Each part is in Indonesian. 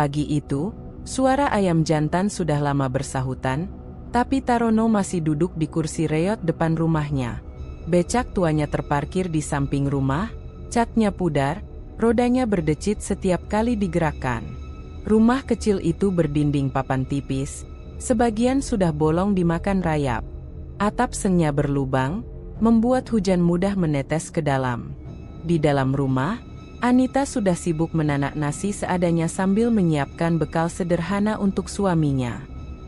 Pagi itu, suara ayam jantan sudah lama bersahutan, tapi Tarono masih duduk di kursi reot depan rumahnya. Becak tuanya terparkir di samping rumah, catnya pudar, rodanya berdecit setiap kali digerakkan. Rumah kecil itu berdinding papan tipis, sebagian sudah bolong dimakan rayap. Atap sengnya berlubang, membuat hujan mudah menetes ke dalam. Di dalam rumah, Anita sudah sibuk menanak nasi seadanya sambil menyiapkan bekal sederhana untuk suaminya.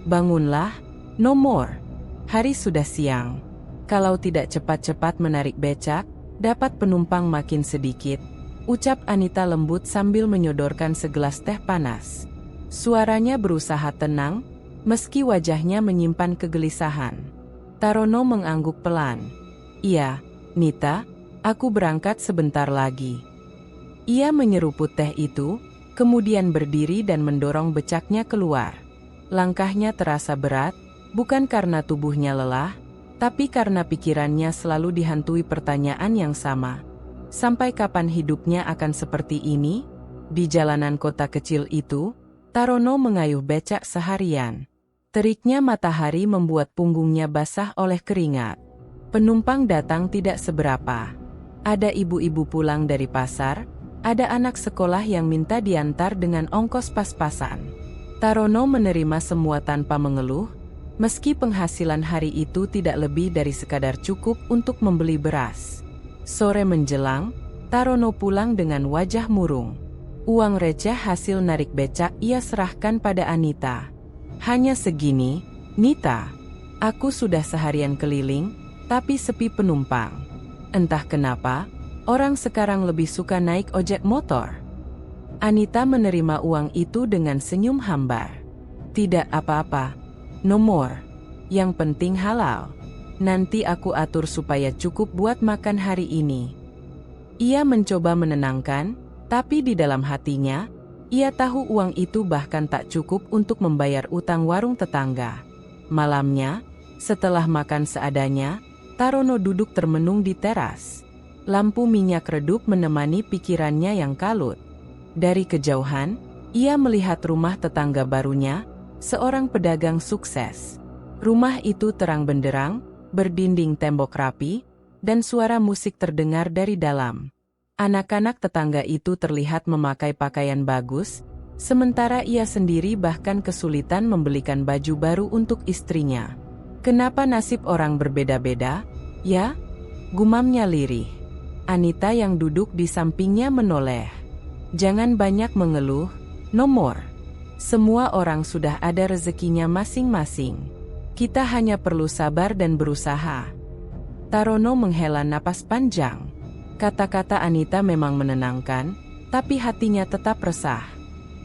Bangunlah, Nomor. Hari sudah siang. Kalau tidak cepat-cepat menarik becak, dapat penumpang makin sedikit, ucap Anita lembut sambil menyodorkan segelas teh panas. Suaranya berusaha tenang, meski wajahnya menyimpan kegelisahan. Tarono mengangguk pelan. Iya, Nita, aku berangkat sebentar lagi. Ia menyeruput teh itu, kemudian berdiri dan mendorong becaknya keluar. Langkahnya terasa berat, bukan karena tubuhnya lelah, tapi karena pikirannya selalu dihantui pertanyaan yang sama. Sampai kapan hidupnya akan seperti ini? Di jalanan kota kecil itu, Tarono mengayuh becak seharian. Teriknya matahari membuat punggungnya basah oleh keringat. Penumpang datang tidak seberapa. Ada ibu-ibu pulang dari pasar, ada anak sekolah yang minta diantar dengan ongkos pas-pasan. Tarono menerima semua tanpa mengeluh, meski penghasilan hari itu tidak lebih dari sekadar cukup untuk membeli beras. Sore menjelang, Tarono pulang dengan wajah murung. Uang receh hasil narik becak ia serahkan pada Anita. Hanya segini, Nita. Aku sudah seharian keliling, tapi sepi penumpang. Entah kenapa, orang sekarang lebih suka naik ojek motor. Anita menerima uang itu dengan senyum hambar. Tidak apa-apa, Nomor. Yang penting halal. Nanti aku atur supaya cukup buat makan hari ini. Ia mencoba menenangkan, tapi di dalam hatinya, ia tahu uang itu bahkan tak cukup untuk membayar utang warung tetangga. Malamnya, setelah makan seadanya, Tarono duduk termenung di teras. Lampu minyak redup menemani pikirannya yang kalut. Dari kejauhan, ia melihat rumah tetangga barunya, seorang pedagang sukses. Rumah itu terang benderang, berdinding tembok rapi, dan suara musik terdengar dari dalam. Anak-anak tetangga itu terlihat memakai pakaian bagus, sementara ia sendiri bahkan kesulitan membelikan baju baru untuk istrinya. Kenapa nasib orang berbeda-beda, ya? Gumamnya lirih. Anita yang duduk di sampingnya menoleh. Jangan banyak mengeluh, Nomor. Semua orang sudah ada rezekinya masing-masing. Kita hanya perlu sabar dan berusaha. Tarono menghela napas panjang. Kata-kata Anita memang menenangkan, tapi hatinya tetap resah.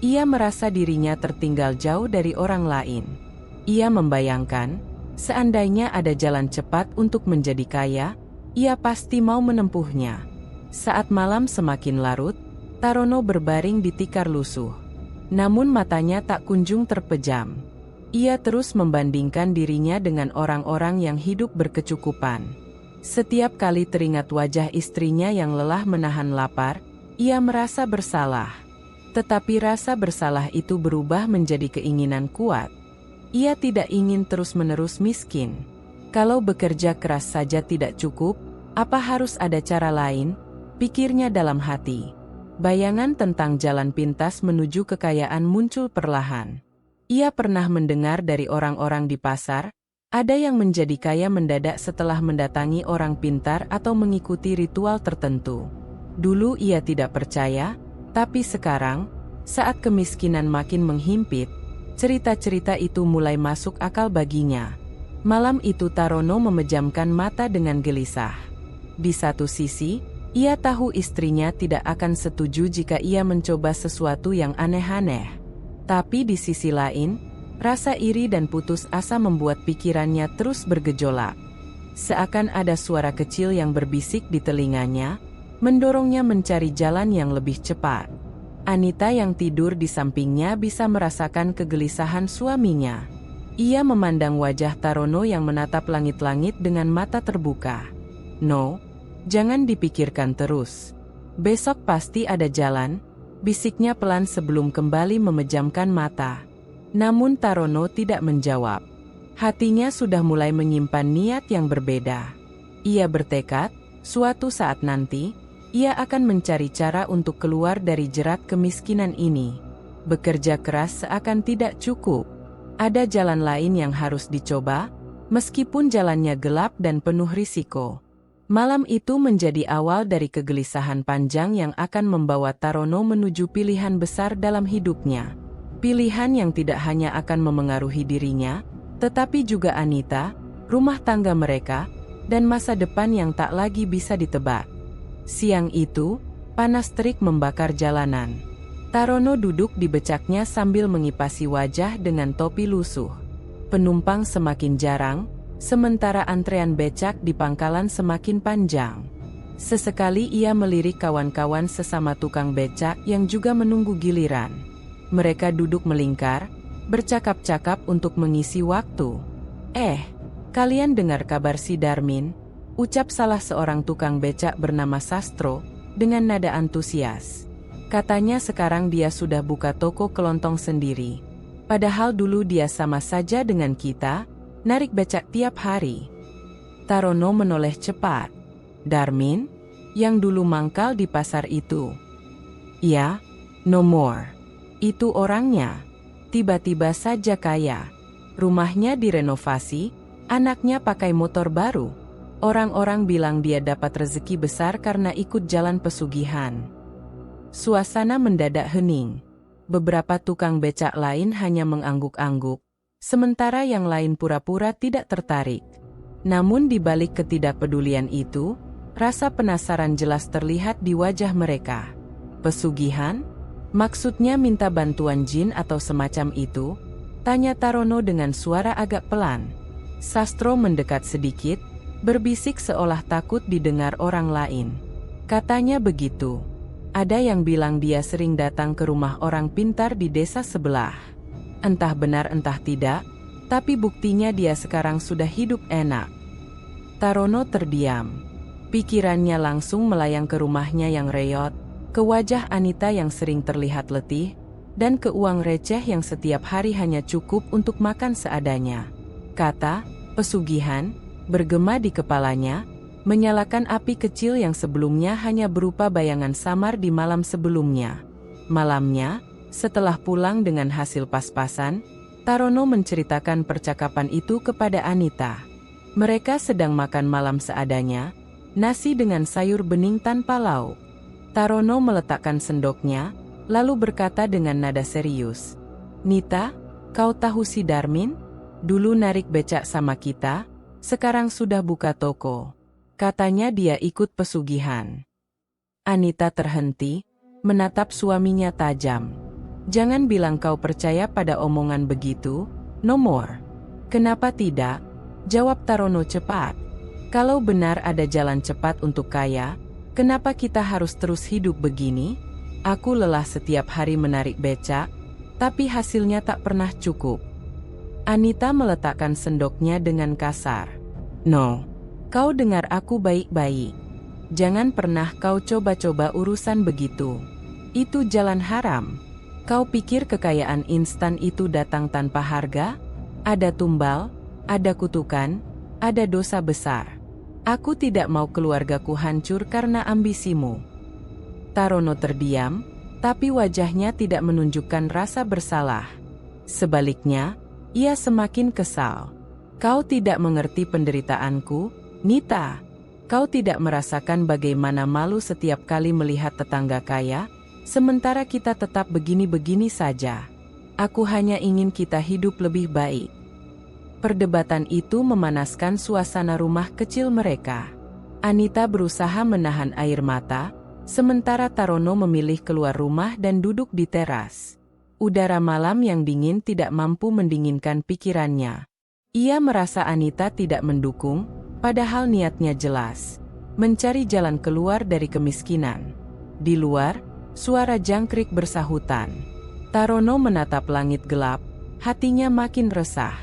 Ia merasa dirinya tertinggal jauh dari orang lain. Ia membayangkan, seandainya ada jalan cepat untuk menjadi kaya, ia pasti mau menempuhnya. Saat malam semakin larut, Tarono berbaring di tikar lusuh. Namun matanya tak kunjung terpejam. Ia terus membandingkan dirinya dengan orang-orang yang hidup berkecukupan. Setiap kali teringat wajah istrinya yang lelah menahan lapar, ia merasa bersalah. Tetapi rasa bersalah itu berubah menjadi keinginan kuat. Ia tidak ingin terus-menerus miskin. Kalau bekerja keras saja tidak cukup, apa harus ada cara lain? Pikirnya dalam hati. Bayangan tentang jalan pintas menuju kekayaan muncul perlahan. Ia pernah mendengar dari orang-orang di pasar, ada yang menjadi kaya mendadak setelah mendatangi orang pintar atau mengikuti ritual tertentu. Dulu ia tidak percaya, tapi sekarang, saat kemiskinan makin menghimpit, cerita-cerita itu mulai masuk akal baginya. Malam itu Tarono memejamkan mata dengan gelisah. Di satu sisi, ia tahu istrinya tidak akan setuju jika ia mencoba sesuatu yang aneh-aneh. Tapi di sisi lain, rasa iri dan putus asa membuat pikirannya terus bergejolak. Seakan ada suara kecil yang berbisik di telinganya, mendorongnya mencari jalan yang lebih cepat. Anita yang tidur di sampingnya bisa merasakan kegelisahan suaminya. Ia memandang wajah Tarono yang menatap langit-langit dengan mata terbuka. No. Jangan dipikirkan terus. Besok pasti ada jalan. bisiknya pelan sebelum kembali memejamkan mata. Namun Tarono tidak menjawab. Hatinya sudah mulai menyimpan niat yang berbeda. Ia bertekad, suatu saat nanti, ia akan mencari cara untuk keluar dari jerat kemiskinan ini. Bekerja keras seakan tidak cukup. Ada jalan lain yang harus dicoba, meskipun jalannya gelap dan penuh risiko. Malam itu menjadi awal dari kegelisahan panjang yang akan membawa Tarono menuju pilihan besar dalam hidupnya. Pilihan yang tidak hanya akan memengaruhi dirinya, tetapi juga Anita, rumah tangga mereka, dan masa depan yang tak lagi bisa ditebak. Siang itu, panas terik membakar jalanan. Tarono duduk di becaknya sambil mengipasi wajah dengan topi lusuh. Penumpang semakin jarang, sementara antrean becak di pangkalan semakin panjang. Sesekali ia melirik kawan-kawan sesama tukang becak yang juga menunggu giliran. Mereka duduk melingkar, bercakap-cakap untuk mengisi waktu. Kalian dengar kabar si Darmin?" ucap salah seorang tukang becak bernama Sastro, dengan nada antusias. Katanya sekarang dia sudah buka toko kelontong sendiri. Padahal dulu dia sama saja dengan kita, narik becak tiap hari. Tarono menoleh cepat. "Darmin? Yang dulu mangkal di pasar itu?" "Ya, no more. Itu orangnya. Tiba-tiba saja kaya. Rumahnya direnovasi, anaknya pakai motor baru. Orang-orang bilang dia dapat rezeki besar karena ikut jalan pesugihan." Suasana mendadak hening. Beberapa tukang becak lain hanya mengangguk-angguk, sementara yang lain pura-pura tidak tertarik. Namun di balik ketidakpedulian itu, rasa penasaran jelas terlihat di wajah mereka. "Pesugihan? Maksudnya minta bantuan jin atau semacam itu?" tanya Tarono dengan suara agak pelan. Sastro mendekat sedikit, berbisik seolah takut didengar orang lain. Katanya begitu. Ada yang bilang dia sering datang ke rumah orang pintar di desa sebelah. Entah benar entah tidak, tapi buktinya dia sekarang sudah hidup enak. Tarono terdiam. Pikirannya langsung melayang ke rumahnya yang reot, ke wajah Anita yang sering terlihat letih, dan ke uang receh yang setiap hari hanya cukup untuk makan seadanya. Kata "pesugihan" bergema di kepalanya, menyalakan api kecil yang sebelumnya hanya berupa bayangan samar di malam sebelumnya. Malamnya, setelah pulang dengan hasil pas-pasan, Tarono menceritakan percakapan itu kepada Anita. Mereka sedang makan malam seadanya, nasi dengan sayur bening tanpa lauk. Tarono meletakkan sendoknya, lalu berkata dengan nada serius, "Nita, kau tahu si Darmin? Dulu narik becak sama kita, sekarang sudah buka toko. Katanya dia ikut pesugihan." Anita terhenti, menatap suaminya tajam. "Jangan bilang kau percaya pada omongan begitu, no more." "Kenapa tidak?" jawab Tarono cepat. "Kalau benar ada jalan cepat untuk kaya, kenapa kita harus terus hidup begini? Aku lelah setiap hari menarik becak, tapi hasilnya tak pernah cukup." Anita meletakkan sendoknya dengan kasar. "No. Kau dengar aku baik-baik. Jangan pernah kau coba-coba urusan begitu. Itu jalan haram. Kau pikir kekayaan instan itu datang tanpa harga? Ada tumbal, ada kutukan, ada dosa besar. Aku tidak mau keluargaku hancur karena ambisimu." Tarono terdiam, tapi wajahnya tidak menunjukkan rasa bersalah. Sebaliknya, ia semakin kesal. "Kau tidak mengerti penderitaanku, Nita. Kau tidak merasakan bagaimana malu setiap kali melihat tetangga kaya, sementara kita tetap begini-begini saja. Aku hanya ingin kita hidup lebih baik." Perdebatan itu memanaskan suasana rumah kecil mereka. Anita berusaha menahan air mata, sementara Tarono memilih keluar rumah dan duduk di teras. Udara malam yang dingin tidak mampu mendinginkan pikirannya. Ia merasa Anita tidak mendukung, padahal niatnya jelas, mencari jalan keluar dari kemiskinan. Di luar, suara jangkrik bersahutan. Tarono menatap langit gelap, hatinya makin resah.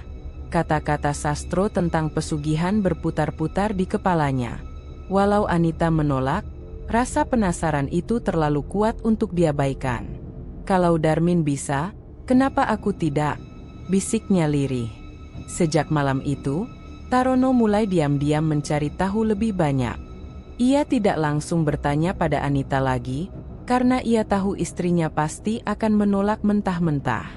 Kata-kata Sastro tentang pesugihan berputar-putar di kepalanya. Walau Anita menolak, Rasa penasaran itu terlalu kuat untuk diabaikan. Kalau Darmin bisa, kenapa aku tidak? Bisiknya lirih. Sejak malam itu, Tarono mulai diam-diam mencari tahu lebih banyak. Ia tidak langsung bertanya pada Anita lagi, karena ia tahu istrinya pasti akan menolak mentah-mentah.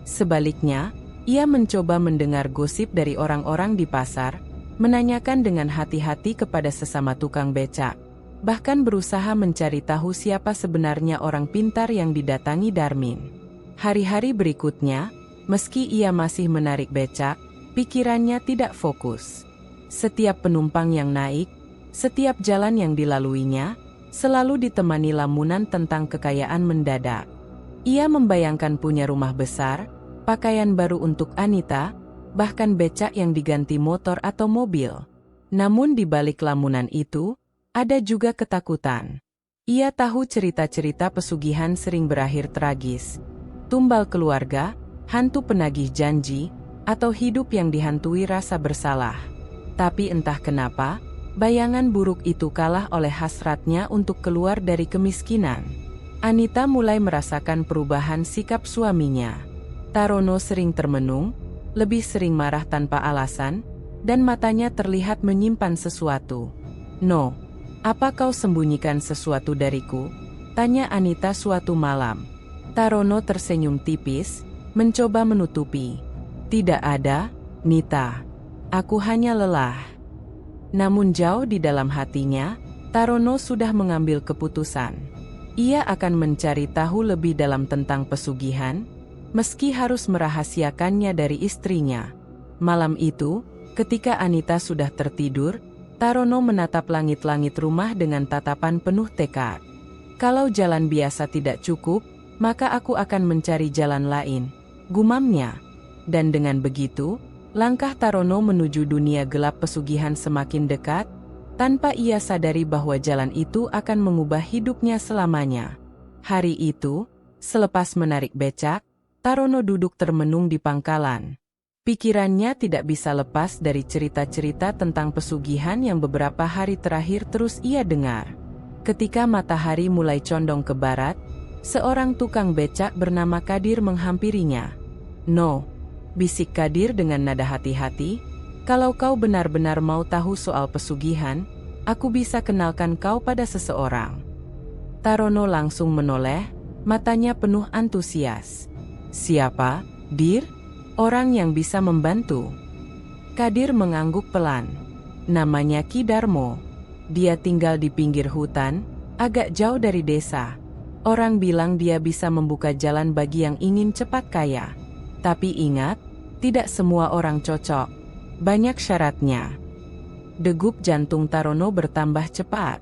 Sebaliknya, ia mencoba mendengar gosip dari orang-orang di pasar, menanyakan dengan hati-hati kepada sesama tukang becak, bahkan berusaha mencari tahu siapa sebenarnya orang pintar yang didatangi Darmin. Hari-hari berikutnya, meski ia masih menarik becak, pikirannya tidak fokus. Setiap penumpang yang naik, setiap jalan yang dilaluinya, selalu ditemani lamunan tentang kekayaan mendadak. Ia membayangkan punya rumah besar, pakaian baru untuk Anita, bahkan becak yang diganti motor atau mobil. Namun di balik lamunan itu, ada juga ketakutan. Ia tahu cerita-cerita pesugihan sering berakhir tragis. Tumbal keluarga, hantu penagih janji, atau hidup yang dihantui rasa bersalah. Tapi entah kenapa, bayangan buruk itu kalah oleh hasratnya untuk keluar dari kemiskinan. Anita mulai merasakan perubahan sikap suaminya. Tarono sering termenung, lebih sering marah tanpa alasan, dan matanya terlihat menyimpan sesuatu. "No, apa kau sembunyikan sesuatu dariku?" tanya Anita suatu malam. Tarono tersenyum tipis, mencoba menutupi. "Tidak ada, Nita. Aku hanya lelah." Namun jauh di dalam hatinya, Tarono sudah mengambil keputusan. Ia akan mencari tahu lebih dalam tentang pesugihan, meski harus merahasiakannya dari istrinya. Malam itu, ketika Anita sudah tertidur, Tarono menatap langit-langit rumah dengan tatapan penuh tekad. "Kalau jalan biasa tidak cukup, maka aku akan mencari jalan lain," gumamnya. Dan dengan begitu, langkah Tarono menuju dunia gelap pesugihan semakin dekat, tanpa ia sadari bahwa jalan itu akan mengubah hidupnya selamanya. Hari itu, selepas menarik becak, Tarono duduk termenung di pangkalan. Pikirannya tidak bisa lepas dari cerita-cerita tentang pesugihan yang beberapa hari terakhir terus ia dengar. Ketika matahari mulai condong ke barat, seorang tukang becak bernama Kadir menghampirinya. "No," bisik Kadir dengan nada hati-hati, "kalau kau benar-benar mau tahu soal pesugihan, aku bisa kenalkan kau pada seseorang." Tarono langsung menoleh, matanya penuh antusias. "Siapa, Dir? Orang yang bisa membantu?" Kadir mengangguk pelan. "Namanya Ki Darmo. Dia tinggal di pinggir hutan, agak jauh dari desa. Orang bilang dia bisa membuka jalan bagi yang ingin cepat kaya. Tapi ingat, tidak semua orang cocok. Banyak syaratnya." Degup jantung Tarono bertambah cepat.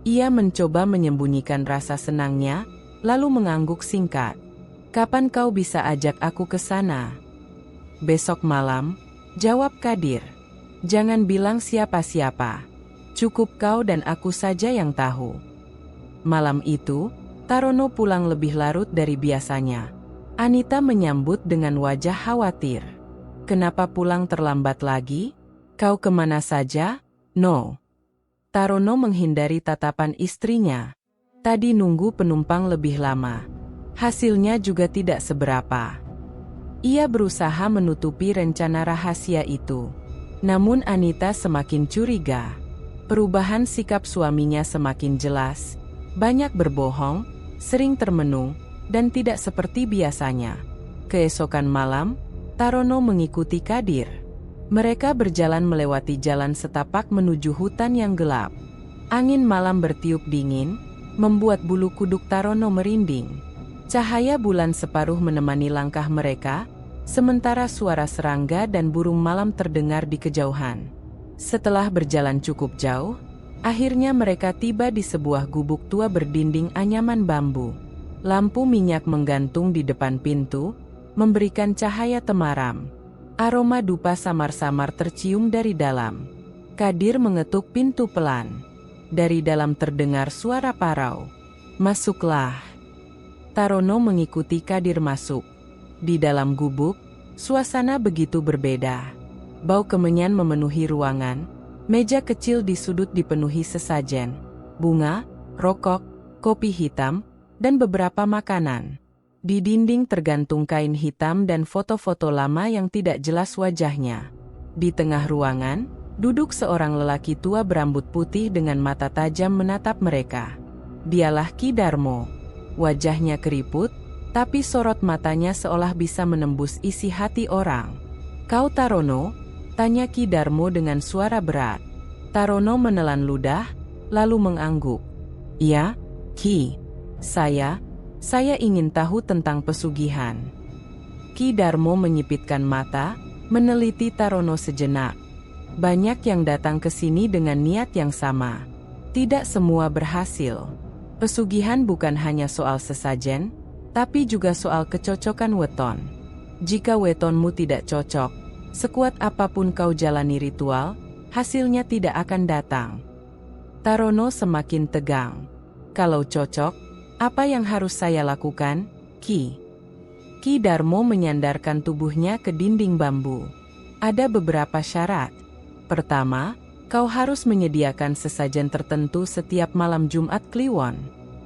Ia mencoba menyembunyikan rasa senangnya, lalu mengangguk singkat. "Kapan kau bisa ajak aku ke sana?" "Besok malam," jawab Kadir. "Jangan bilang siapa-siapa. Cukup kau dan aku saja yang tahu." Malam itu, Tarono pulang lebih larut dari biasanya. Anita menyambut dengan wajah khawatir. "Kenapa pulang terlambat lagi? Kau kemana saja?" "No." Tarono menghindari tatapan istrinya. Tadi nunggu penumpang lebih lama. Hasilnya juga tidak seberapa. Ia berusaha menutupi rencana rahasia itu. Namun Anita semakin curiga. Perubahan sikap suaminya semakin jelas. Banyak berbohong, sering termenung, dan tidak seperti biasanya. Keesokan malam, Tarono mengikuti Kadir. Mereka berjalan melewati jalan setapak menuju hutan yang gelap. Angin malam bertiup dingin, membuat bulu kuduk Tarono merinding. Cahaya bulan separuh menemani langkah mereka, sementara suara serangga dan burung malam terdengar di kejauhan. Setelah berjalan cukup jauh, akhirnya mereka tiba di sebuah gubuk tua berdinding anyaman bambu. Lampu minyak menggantung di depan pintu, memberikan cahaya temaram. Aroma dupa samar-samar tercium dari dalam. Kadir mengetuk pintu pelan. Dari dalam terdengar suara parau. "Masuklah." Tarono mengikuti Kadir masuk. Di dalam gubuk, suasana begitu berbeda. Bau kemenyan memenuhi ruangan, meja kecil di sudut dipenuhi sesajen, bunga, rokok, kopi hitam, dan beberapa makanan. Di dinding tergantung kain hitam dan foto-foto lama yang tidak jelas wajahnya. Di tengah ruangan, duduk seorang lelaki tua berambut putih dengan mata tajam menatap mereka. Dialah Ki Darmo. Wajahnya keriput, tapi sorot matanya seolah bisa menembus isi hati orang. "Kau Tarono?" tanya Ki Darmo dengan suara berat. Tarono menelan ludah, lalu mengangguk. "Ya, Ki. Saya ingin tahu tentang pesugihan." Ki Darmo menyipitkan mata, meneliti Tarono sejenak. Banyak yang datang ke sini dengan niat yang sama. Tidak semua berhasil. Pesugihan bukan hanya soal sesajen, tapi juga soal kecocokan weton. Jika wetonmu tidak cocok, sekuat apapun kau jalani ritual, hasilnya tidak akan datang. Tarono semakin tegang. "Kalau cocok, apa yang harus saya lakukan, Ki?" Ki Darmo menyandarkan tubuhnya ke dinding bambu. "Ada beberapa syarat. Pertama, kau harus menyediakan sesajen tertentu setiap malam Jumat Kliwon.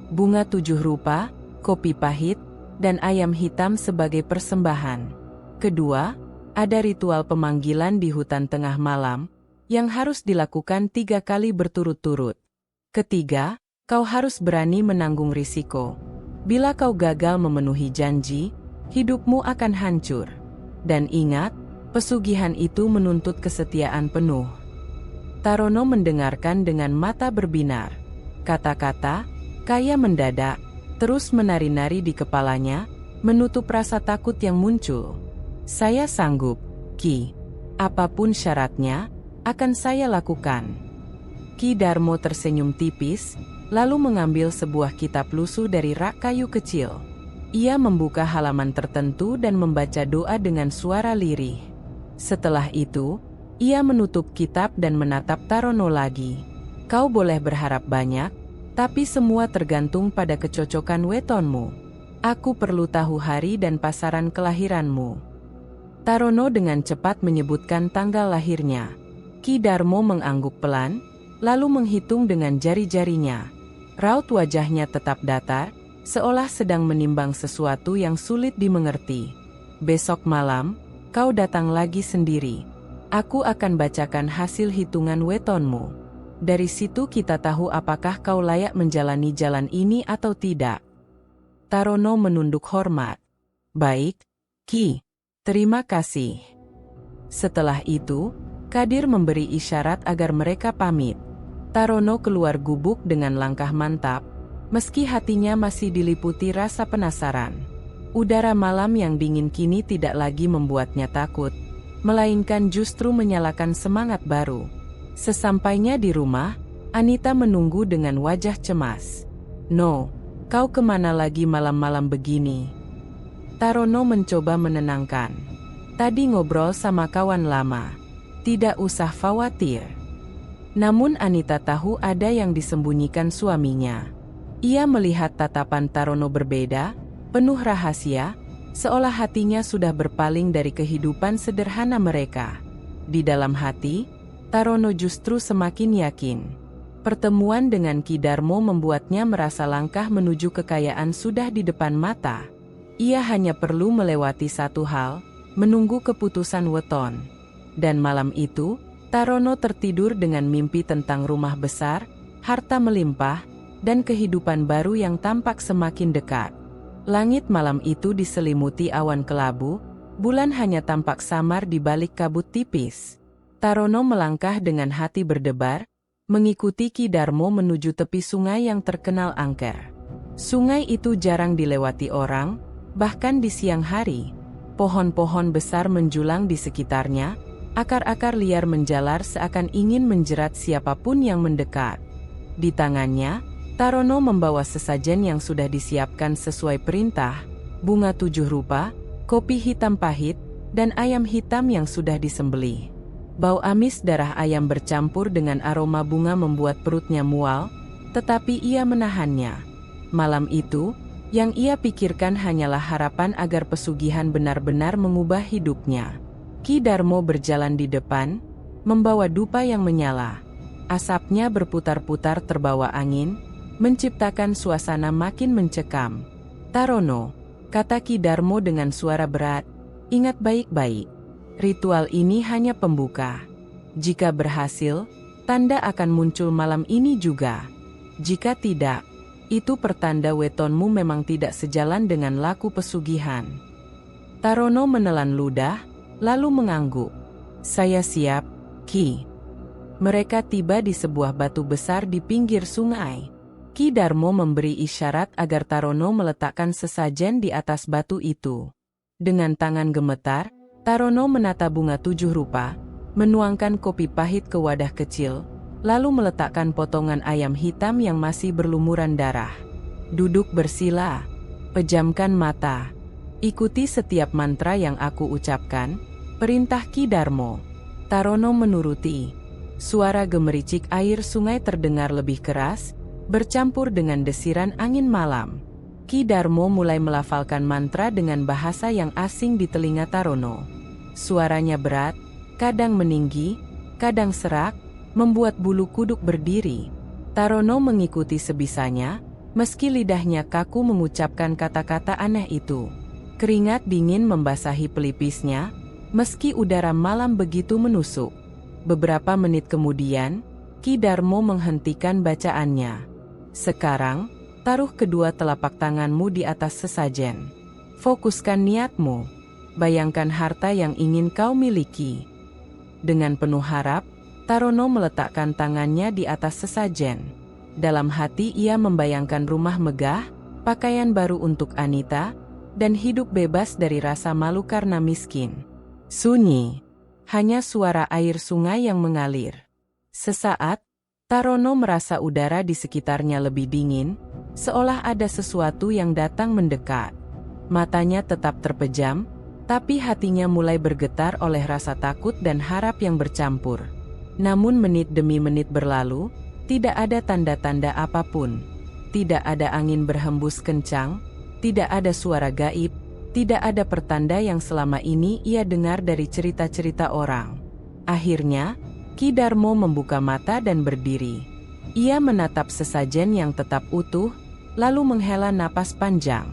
Bunga 7 rupa, kopi pahit, dan ayam hitam sebagai persembahan. Kedua, ada ritual pemanggilan di hutan tengah malam, yang harus dilakukan 3 kali berturut-turut. Ketiga, kau harus berani menanggung risiko. Bila kau gagal memenuhi janji, hidupmu akan hancur. Dan ingat, pesugihan itu menuntut kesetiaan penuh." Tarono mendengarkan dengan mata berbinar. Kata-kata kaya mendadak, terus menari-nari di kepalanya, menutup rasa takut yang muncul. "Saya sanggup, Ki. Apapun syaratnya, akan saya lakukan." Ki Darmo tersenyum tipis, lalu mengambil sebuah kitab lusuh dari rak kayu kecil. Ia membuka halaman tertentu dan membaca doa dengan suara lirih. Setelah itu, ia menutup kitab dan menatap Tarono lagi. "Kau boleh berharap banyak, tapi semua tergantung pada kecocokan wetonmu. Aku perlu tahu hari dan pasaran kelahiranmu." Tarono dengan cepat menyebutkan tanggal lahirnya. Ki Darmo mengangguk pelan, lalu menghitung dengan jari-jarinya. Raut wajahnya tetap datar, seolah sedang menimbang sesuatu yang sulit dimengerti. "Besok malam, kau datang lagi sendiri. Aku akan bacakan hasil hitungan wetonmu. Dari situ kita tahu apakah kau layak menjalani jalan ini atau tidak." Tarono menunduk hormat. "Baik, Ki. Terima kasih." Setelah itu, Kadir memberi isyarat agar mereka pamit. Tarono keluar gubuk dengan langkah mantap, meski hatinya masih diliputi rasa penasaran. Udara malam yang dingin kini tidak lagi membuatnya takut, melainkan justru menyalakan semangat baru. Sesampainya di rumah, Anita menunggu dengan wajah cemas. "No, kau kemana lagi malam-malam begini?" Tarono mencoba menenangkan. "Tadi ngobrol sama kawan lama. Tidak usah khawatir." Namun Anita tahu ada yang disembunyikan suaminya. Ia melihat tatapan Tarono berbeda, penuh rahasia, seolah hatinya sudah berpaling dari kehidupan sederhana mereka. Di dalam hati, Tarono justru semakin yakin. Pertemuan dengan Ki Darmo membuatnya merasa langkah menuju kekayaan sudah di depan mata. Ia hanya perlu melewati satu hal, menunggu keputusan weton. Dan malam itu, Tarono tertidur dengan mimpi tentang rumah besar, harta melimpah, dan kehidupan baru yang tampak semakin dekat. Langit malam itu diselimuti awan kelabu, bulan hanya tampak samar di balik kabut tipis. Tarono melangkah dengan hati berdebar, mengikuti Ki Darmo menuju tepi sungai yang terkenal angker. Sungai itu jarang dilewati orang, bahkan di siang hari. Pohon-pohon besar menjulang di sekitarnya, akar-akar liar menjalar seakan ingin menjerat siapapun yang mendekat. Di tangannya, Tarono membawa sesajen yang sudah disiapkan sesuai perintah, bunga 7 rupa, kopi hitam pahit, dan ayam hitam yang sudah disembelih. Bau amis darah ayam bercampur dengan aroma bunga membuat perutnya mual, tetapi ia menahannya. Malam itu, yang ia pikirkan hanyalah harapan agar pesugihan benar-benar mengubah hidupnya. Ki Darmo berjalan di depan, membawa dupa yang menyala. Asapnya berputar-putar terbawa angin, menciptakan suasana makin mencekam. "Tarono," kata Ki Darmo dengan suara berat, "ingat baik-baik. Ritual ini hanya pembuka. Jika berhasil, tanda akan muncul malam ini juga. Jika tidak, itu pertanda wetonmu memang tidak sejalan dengan laku pesugihan." Tarono menelan ludah, lalu mengangguk. "Saya siap, Ki." Mereka tiba di sebuah batu besar di pinggir sungai. Ki Darmo memberi isyarat agar Tarono meletakkan sesajen di atas batu itu. Dengan tangan gemetar, Tarono menata bunga 7 rupa, menuangkan kopi pahit ke wadah kecil, lalu meletakkan potongan ayam hitam yang masih berlumuran darah. "Duduk bersila, pejamkan mata. Ikuti setiap mantra yang aku ucapkan," perintah Ki Darmo. Tarono menuruti. Suara gemericik air sungai terdengar lebih keras, bercampur dengan desiran angin malam. Ki Darmo mulai melafalkan mantra dengan bahasa yang asing di telinga Tarono. Suaranya berat, kadang meninggi, kadang serak, membuat bulu kuduk berdiri. Tarono mengikuti sebisanya, meski lidahnya kaku mengucapkan kata-kata aneh itu. Keringat dingin membasahi pelipisnya, meski udara malam begitu menusuk. Beberapa menit kemudian, Ki Darmo menghentikan bacaannya. "Sekarang, taruh kedua telapak tanganmu di atas sesajen. Fokuskan niatmu. Bayangkan harta yang ingin kau miliki." Dengan penuh harap, Tarono meletakkan tangannya di atas sesajen. Dalam hati ia membayangkan rumah megah, pakaian baru untuk Anita, dan hidup bebas dari rasa malu karena miskin. Sunyi. Hanya suara air sungai yang mengalir. Sesaat, Tarono merasa udara di sekitarnya lebih dingin, seolah ada sesuatu yang datang mendekat. Matanya tetap terpejam, tapi hatinya mulai bergetar oleh rasa takut dan harap yang bercampur. Namun menit demi menit berlalu, tidak ada tanda-tanda apapun. Tidak ada angin berhembus kencang, tidak ada suara gaib, tidak ada pertanda yang selama ini ia dengar dari cerita-cerita orang. Akhirnya, Ki Darmo membuka mata dan berdiri. Ia menatap sesajen yang tetap utuh, lalu menghela napas panjang.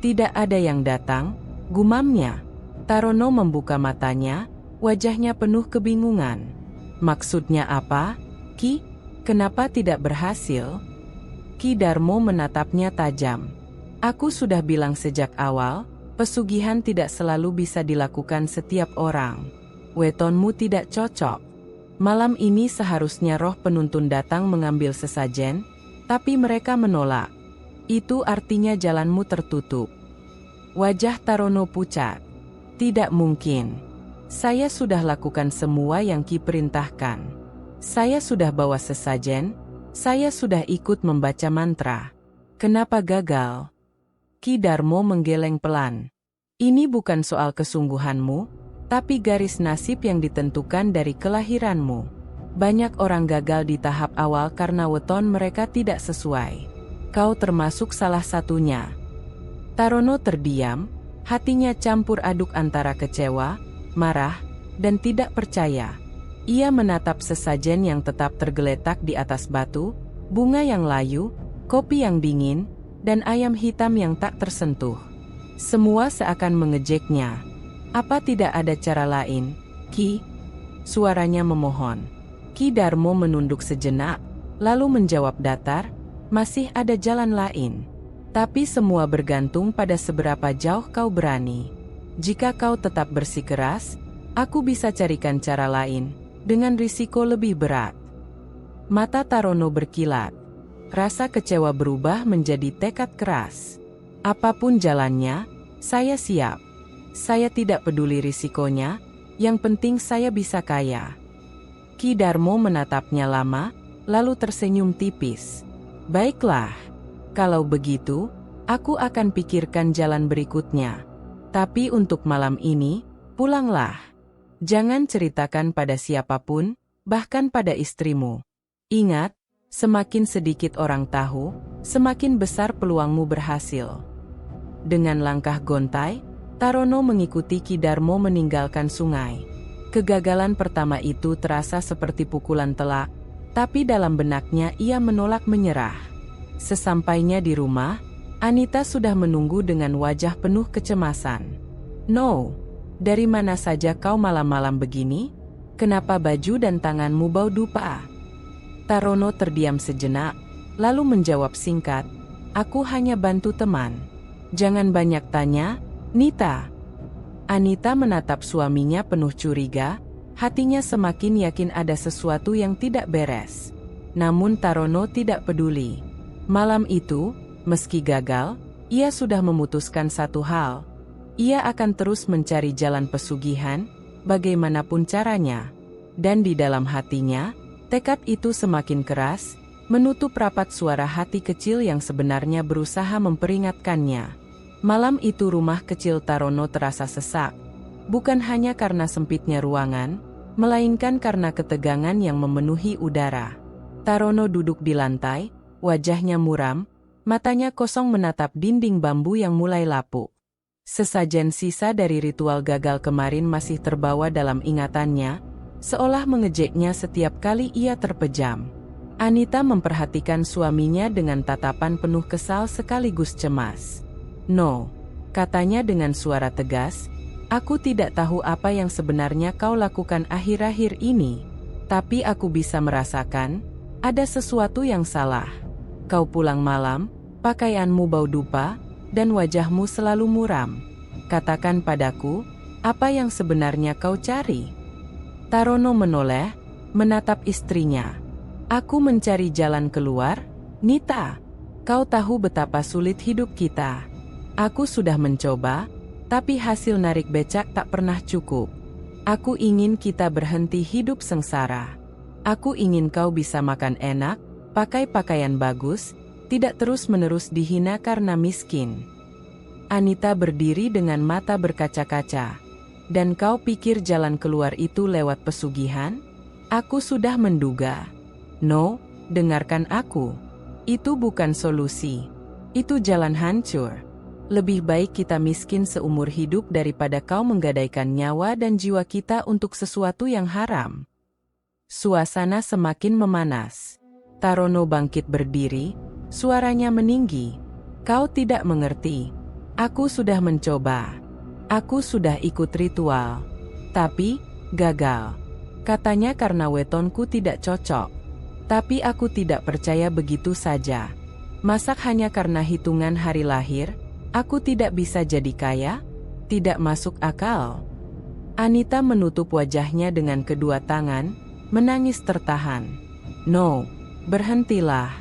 "Tidak ada yang datang," gumamnya. Tarono membuka matanya, wajahnya penuh kebingungan. "Maksudnya apa, Ki? Kenapa tidak berhasil?" Ki Darmo menatapnya tajam. "Aku sudah bilang sejak awal, pesugihan tidak selalu bisa dilakukan setiap orang. Wetonmu tidak cocok. Malam ini seharusnya roh penuntun datang mengambil sesajen, tapi mereka menolak. Itu artinya jalanmu tertutup." Wajah Tarono pucat. "Tidak mungkin. Saya sudah lakukan semua yang Ki perintahkan. Saya sudah bawa sesajen, saya sudah ikut membaca mantra. Kenapa gagal?" Ki Darmo menggeleng pelan. "Ini bukan soal kesungguhanmu, tapi garis nasib yang ditentukan dari kelahiranmu. Banyak orang gagal di tahap awal karena weton mereka tidak sesuai. Kau termasuk salah satunya." Tarono terdiam, hatinya campur aduk antara kecewa, marah, dan tidak percaya. Ia menatap sesajen yang tetap tergeletak di atas batu, bunga yang layu, kopi yang dingin, dan ayam hitam yang tak tersentuh. Semua seakan mengejeknya. "Apa tidak ada cara lain, Ki?" Suaranya memohon. Ki Darmo menunduk sejenak, lalu menjawab datar, "Masih ada jalan lain. Tapi semua bergantung pada seberapa jauh kau berani. Jika kau tetap bersikeras, aku bisa carikan cara lain, dengan risiko lebih berat." Mata Tarono berkilat. Rasa kecewa berubah menjadi tekad keras. "Apapun jalannya, saya siap. Saya tidak peduli risikonya, yang penting saya bisa kaya." Ki Darmo menatapnya lama, lalu tersenyum tipis. "Baiklah, kalau begitu, aku akan pikirkan jalan berikutnya. Tapi untuk malam ini, pulanglah. Jangan ceritakan pada siapapun, bahkan pada istrimu. Ingat, semakin sedikit orang tahu, semakin besar peluangmu berhasil." Dengan langkah gontai, Tarono mengikuti Ki Darmo meninggalkan sungai. Kegagalan pertama itu terasa seperti pukulan telak, tapi dalam benaknya ia menolak menyerah. Sesampainya di rumah, Anita sudah menunggu dengan wajah penuh kecemasan. "No, dari mana saja kau malam-malam begini? Kenapa baju dan tanganmu bau dupa?" Tarono terdiam sejenak, lalu menjawab singkat, "Aku hanya bantu teman. Jangan banyak tanya, Nita." Anita menatap suaminya penuh curiga, hatinya semakin yakin ada sesuatu yang tidak beres. Namun Tarono tidak peduli. Malam itu, meski gagal, ia sudah memutuskan satu hal. Ia akan terus mencari jalan pesugihan, bagaimanapun caranya. Dan di dalam hatinya, tekad itu semakin keras, menutup rapat suara hati kecil yang sebenarnya berusaha memperingatkannya. Malam itu rumah kecil Tarono terasa sesak. Bukan hanya karena sempitnya ruangan, melainkan karena ketegangan yang memenuhi udara. Tarono duduk di lantai, wajahnya muram, matanya kosong menatap dinding bambu yang mulai lapuk. Sesajen sisa dari ritual gagal kemarin masih terbawa dalam ingatannya, seolah mengejeknya setiap kali ia terpejam. Anita memperhatikan suaminya dengan tatapan penuh kesal sekaligus cemas. "No," katanya dengan suara tegas, "aku tidak tahu apa yang sebenarnya kau lakukan akhir-akhir ini, tapi aku bisa merasakan, ada sesuatu yang salah. Kau pulang malam, pakaianmu bau dupa, dan wajahmu selalu muram. Katakan padaku, apa yang sebenarnya kau cari?" Tarono menoleh, menatap istrinya. "Aku mencari jalan keluar, Nita. Kau tahu betapa sulit hidup kita. Aku sudah mencoba, tapi hasil narik becak tak pernah cukup. Aku ingin kita berhenti hidup sengsara. Aku ingin kau bisa makan enak, pakai pakaian bagus, tidak terus-menerus dihina karena miskin." Anita berdiri dengan mata berkaca-kaca. "Dan kau pikir jalan keluar itu lewat pesugihan? Aku sudah menduga." "No, dengarkan aku. Itu bukan solusi. Itu jalan hancur. Lebih baik kita miskin seumur hidup daripada kau menggadaikan nyawa dan jiwa kita untuk sesuatu yang haram." Suasana semakin memanas. Tarono bangkit berdiri, suaranya meninggi. "Kau tidak mengerti. Aku sudah mencoba. Aku sudah ikut ritual. Tapi, gagal. Katanya karena wetonku tidak cocok. Tapi aku tidak percaya begitu saja. Masak hanya karena hitungan hari lahir, aku tidak bisa jadi kaya? Tidak masuk akal." Anita menutup wajahnya dengan kedua tangan, menangis tertahan. "No, berhentilah.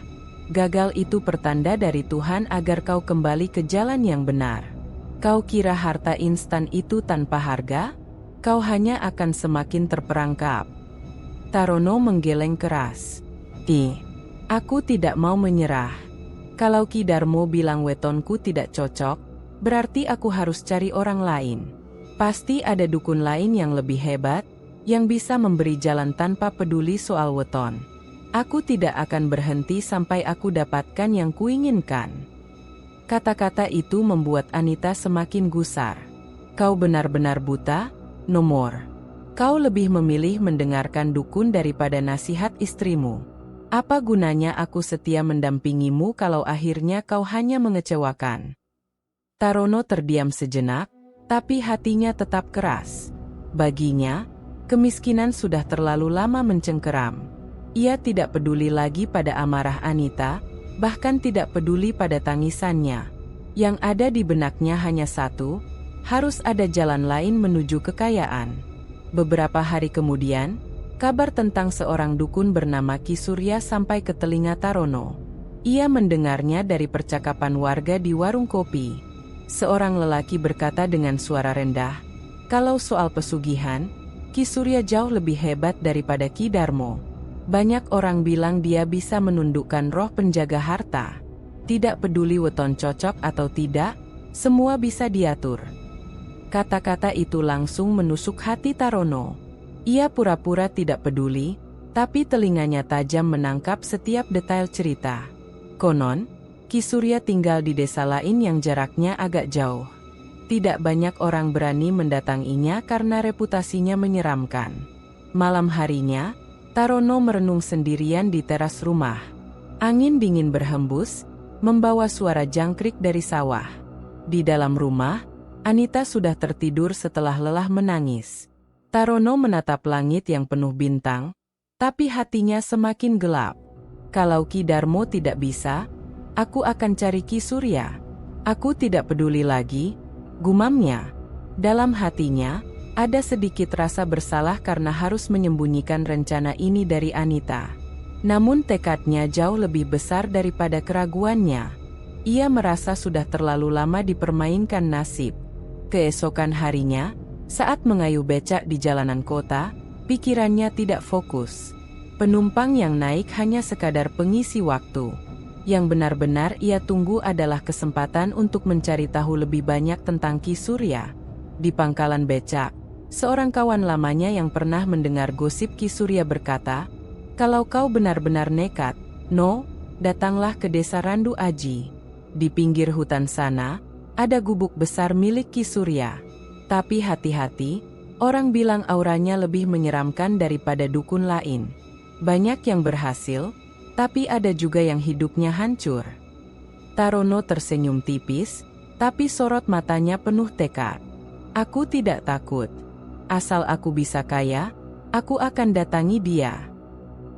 Gagal itu pertanda dari Tuhan agar kau kembali ke jalan yang benar. Kau kira harta instan itu tanpa harga? Kau hanya akan semakin terperangkap." Tarono menggeleng keras. Aku tidak mau menyerah. Kalau Ki Darmo bilang wetonku tidak cocok, berarti aku harus cari orang lain. Pasti ada dukun lain yang lebih hebat, yang bisa memberi jalan tanpa peduli soal weton. Aku tidak akan berhenti sampai aku dapatkan yang kuinginkan." Kata-kata itu membuat Anita semakin gusar. "Kau benar-benar buta, Nomor. Kau lebih memilih mendengarkan dukun daripada nasihat istrimu. Apa gunanya aku setia mendampingimu kalau akhirnya kau hanya mengecewakan?" Tarono terdiam sejenak, tapi hatinya tetap keras. Baginya, kemiskinan sudah terlalu lama mencengkeram. Ia tidak peduli lagi pada amarah Anita, bahkan tidak peduli pada tangisannya. Yang ada di benaknya hanya satu, harus ada jalan lain menuju kekayaan. Beberapa hari kemudian, kabar tentang seorang dukun bernama Ki Surya sampai ke telinga Tarono. Ia mendengarnya dari percakapan warga di warung kopi. Seorang lelaki berkata dengan suara rendah, "Kalau soal pesugihan, Ki Surya jauh lebih hebat daripada Ki Darmo. Banyak orang bilang dia bisa menundukkan roh penjaga harta. Tidak peduli weton cocok atau tidak, semua bisa diatur." Kata-kata itu langsung menusuk hati Tarono. Ia pura-pura tidak peduli, tapi telinganya tajam menangkap setiap detail cerita. Konon, Ki Surya tinggal di desa lain yang jaraknya agak jauh. Tidak banyak orang berani mendatanginya karena reputasinya menyeramkan. Malam harinya, Tarono merenung sendirian di teras rumah. Angin dingin berhembus, membawa suara jangkrik dari sawah. Di dalam rumah, Anita sudah tertidur setelah lelah menangis. Tarono menatap langit yang penuh bintang, tapi hatinya semakin gelap. Kalau Ki Darmo tidak bisa, aku akan cari Ki Surya. Aku tidak peduli lagi, gumamnya. Dalam hatinya, ada sedikit rasa bersalah karena harus menyembunyikan rencana ini dari Anita. Namun tekadnya jauh lebih besar daripada keraguannya. Ia merasa sudah terlalu lama dipermainkan nasib. Keesokan harinya, saat mengayuh becak di jalanan kota, pikirannya tidak fokus. Penumpang yang naik hanya sekadar pengisi waktu. Yang benar-benar ia tunggu adalah kesempatan untuk mencari tahu lebih banyak tentang Ki Surya. Di pangkalan becak, seorang kawan lamanya yang pernah mendengar gosip Ki Surya berkata, "Kalau kau benar-benar nekat, No, datanglah ke desa Randu Aji. Di pinggir hutan sana, ada gubuk besar milik Ki Surya. Tapi hati-hati, orang bilang auranya lebih menyeramkan daripada dukun lain. Banyak yang berhasil, tapi ada juga yang hidupnya hancur." Tarono tersenyum tipis, tapi sorot matanya penuh tekad. "Aku tidak takut. Asal aku bisa kaya, aku akan datangi dia."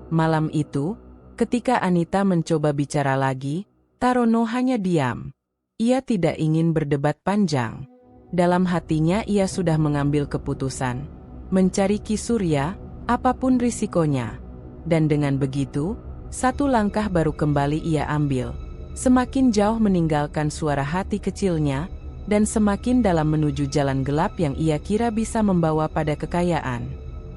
Malam itu, ketika Anita mencoba bicara lagi, Tarono hanya diam. Ia tidak ingin berdebat panjang. Dalam hatinya ia sudah mengambil keputusan. Mencari Ki Surya, apapun risikonya. Dan dengan begitu, satu langkah baru kembali ia ambil. Semakin jauh meninggalkan suara hati kecilnya, dan semakin dalam menuju jalan gelap yang ia kira bisa membawa pada kekayaan.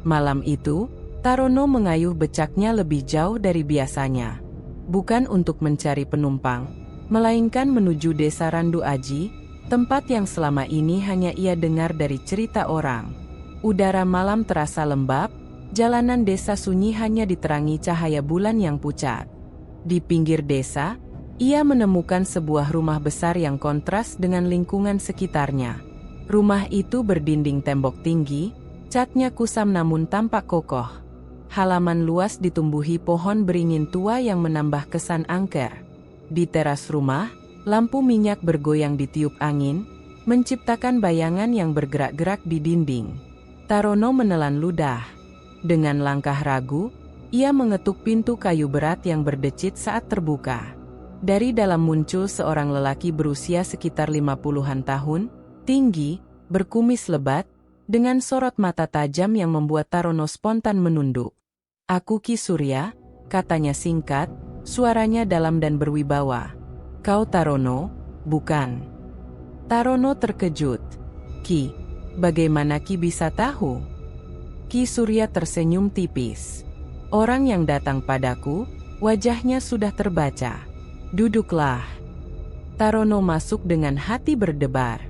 Malam itu, Tarono mengayuh becaknya lebih jauh dari biasanya. Bukan untuk mencari penumpang, melainkan menuju desa Randu Aji, tempat yang selama ini hanya ia dengar dari cerita orang. Udara malam terasa lembab, jalanan desa sunyi hanya diterangi cahaya bulan yang pucat. Di pinggir desa, ia menemukan sebuah rumah besar yang kontras dengan lingkungan sekitarnya. Rumah itu berdinding tembok tinggi, catnya kusam namun tampak kokoh. Halaman luas ditumbuhi pohon beringin tua yang menambah kesan angker. Di teras rumah, lampu minyak bergoyang ditiup angin, menciptakan bayangan yang bergerak-gerak di dinding. Tarono menelan ludah. Dengan langkah ragu, ia mengetuk pintu kayu berat yang berdecit saat terbuka. Dari dalam muncul seorang lelaki berusia sekitar 50-an tahun, tinggi, berkumis lebat, dengan sorot mata tajam yang membuat Tarono spontan menunduk. "Aku Ki Surya," katanya singkat, suaranya dalam dan berwibawa. "Kau Tarono, bukan?" Tarono terkejut. "Ki, bagaimana Ki bisa tahu?" Ki Surya tersenyum tipis. "Orang yang datang padaku, wajahnya sudah terbaca. Duduklah." Tarono masuk dengan hati berdebar.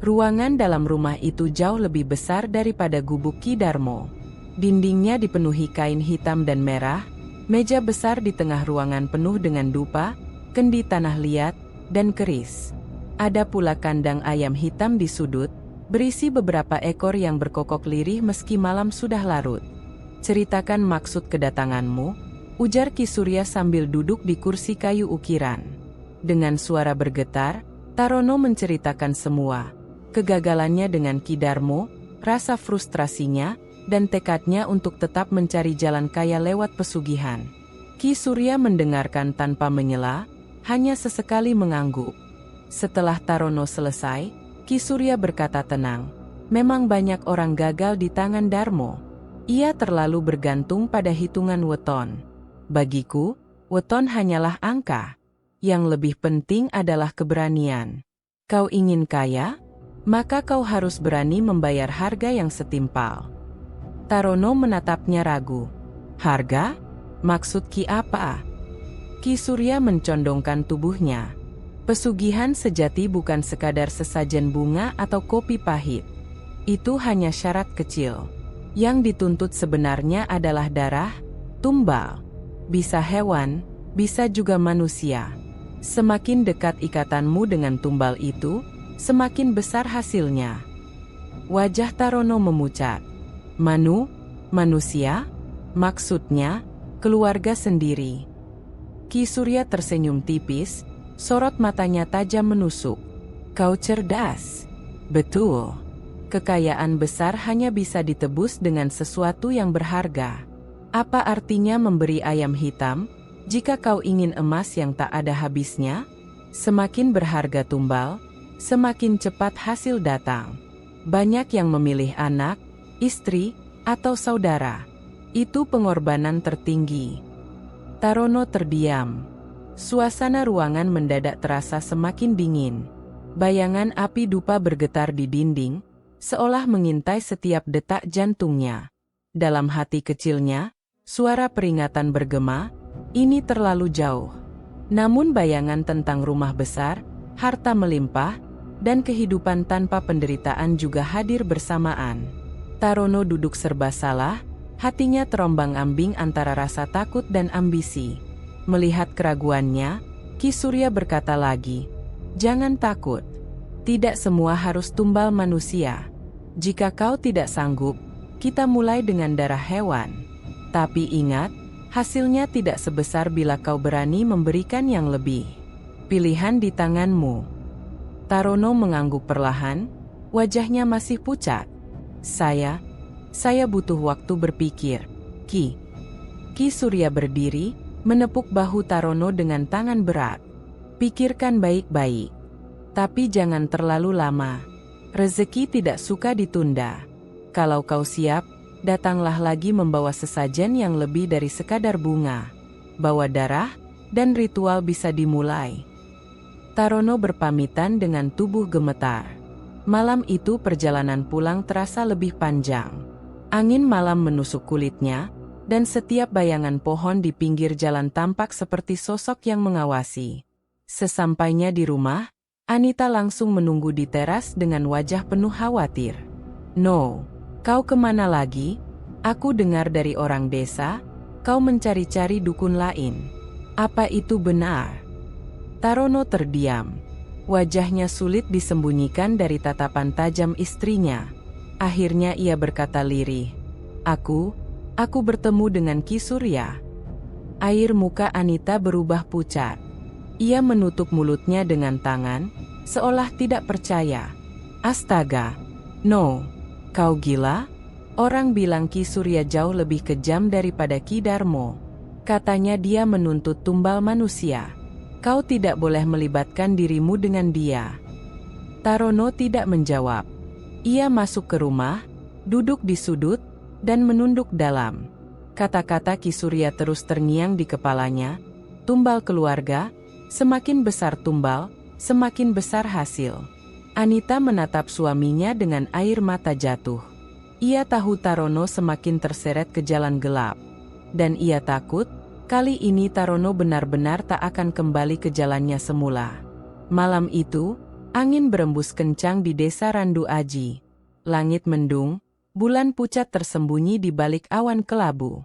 Ruangan dalam rumah itu jauh lebih besar daripada gubuk Ki Darmo. Dindingnya dipenuhi kain hitam dan merah, meja besar di tengah ruangan penuh dengan dupa, kendi tanah liat, dan keris. Ada pula kandang ayam hitam di sudut, berisi beberapa ekor yang berkokok lirih meski malam sudah larut. "Ceritakan maksud kedatanganmu," ujar Ki Surya sambil duduk di kursi kayu ukiran. Dengan suara bergetar, Tarono menceritakan semua. Kegagalannya dengan Ki Darmo, rasa frustrasinya, dan tekadnya untuk tetap mencari jalan kaya lewat pesugihan. Ki Surya mendengarkan tanpa menyela, hanya sesekali mengangguk. Setelah Tarono selesai, Ki Surya berkata tenang, "Memang banyak orang gagal di tangan Darmo. Ia terlalu bergantung pada hitungan weton. Bagiku, weton hanyalah angka. Yang lebih penting adalah keberanian. Kau ingin kaya? Maka kau harus berani membayar harga yang setimpal." Tarono menatapnya ragu. "Harga? Maksud Ki apa?" Ki Surya mencondongkan tubuhnya. "Pesugihan sejati bukan sekadar sesajen bunga atau kopi pahit. Itu hanya syarat kecil. Yang dituntut sebenarnya adalah darah, tumbal. Bisa hewan, bisa juga manusia. Semakin dekat ikatanmu dengan tumbal itu, semakin besar hasilnya." Wajah Tarono memucat. Manusia? Maksudnya, keluarga sendiri. Ki Surya tersenyum tipis, sorot matanya tajam menusuk. Kau cerdas. Betul. Kekayaan besar hanya bisa ditebus dengan sesuatu yang berharga. Apa artinya memberi ayam hitam, jika kau ingin emas yang tak ada habisnya? Semakin berharga tumbal, semakin cepat hasil datang. Banyak yang memilih anak, istri, atau saudara. Itu pengorbanan tertinggi. Tarono terdiam. Suasana ruangan mendadak terasa semakin dingin. Bayangan api dupa bergetar di dinding, seolah mengintai setiap detak jantungnya. Dalam hati kecilnya, suara peringatan bergema, ini terlalu jauh. Namun bayangan tentang rumah besar, harta melimpah, dan kehidupan tanpa penderitaan juga hadir bersamaan. Tarono duduk serba salah, hatinya terombang-ambing antara rasa takut dan ambisi. Melihat keraguannya, Ki Surya berkata lagi, "Jangan takut. Tidak semua harus tumbal manusia. Jika kau tidak sanggup, kita mulai dengan darah hewan. Tapi ingat, hasilnya tidak sebesar bila kau berani memberikan yang lebih. Pilihan di tanganmu." Tarono mengangguk perlahan, wajahnya masih pucat. Saya butuh waktu berpikir, Ki." Ki Surya berdiri, menepuk bahu Tarono dengan tangan berat. "Pikirkan baik-baik. Tapi jangan terlalu lama. Rezeki tidak suka ditunda. Kalau kau siap, datanglah lagi membawa sesajen yang lebih dari sekadar bunga. Bawa darah, dan ritual bisa dimulai." Tarono berpamitan dengan tubuh gemetar. Malam itu perjalanan pulang terasa lebih panjang. Angin malam menusuk kulitnya, dan setiap bayangan pohon di pinggir jalan tampak seperti sosok yang mengawasi. Sesampainya di rumah, Anita langsung menunggu di teras dengan wajah penuh khawatir. "No, kau kemana lagi? Aku dengar dari orang desa, kau mencari-cari dukun lain. Apa itu benar?" Tarono terdiam. Wajahnya sulit disembunyikan dari tatapan tajam istrinya. Akhirnya ia berkata lirih, Aku bertemu dengan Ki Surya." Air muka Anita berubah pucat. Ia menutup mulutnya dengan tangan, seolah tidak percaya. "Astaga, no, kau gila? Orang bilang Ki Surya jauh lebih kejam daripada Ki Darmo. Katanya dia menuntut tumbal manusia. Kau tidak boleh melibatkan dirimu dengan dia." Tarono tidak menjawab. Ia masuk ke rumah, duduk di sudut, dan menunduk dalam. Kata-kata Ki Surya terus terngiang di kepalanya. Tumbal keluarga, semakin besar tumbal, semakin besar hasil. Anita menatap suaminya dengan air mata jatuh. Ia tahu Tarono semakin terseret ke jalan gelap. Dan ia takut, kali ini Tarono benar-benar tak akan kembali ke jalannya semula. Malam itu, angin berembus kencang di desa Randu Aji. Langit mendung, bulan pucat tersembunyi di balik awan kelabu.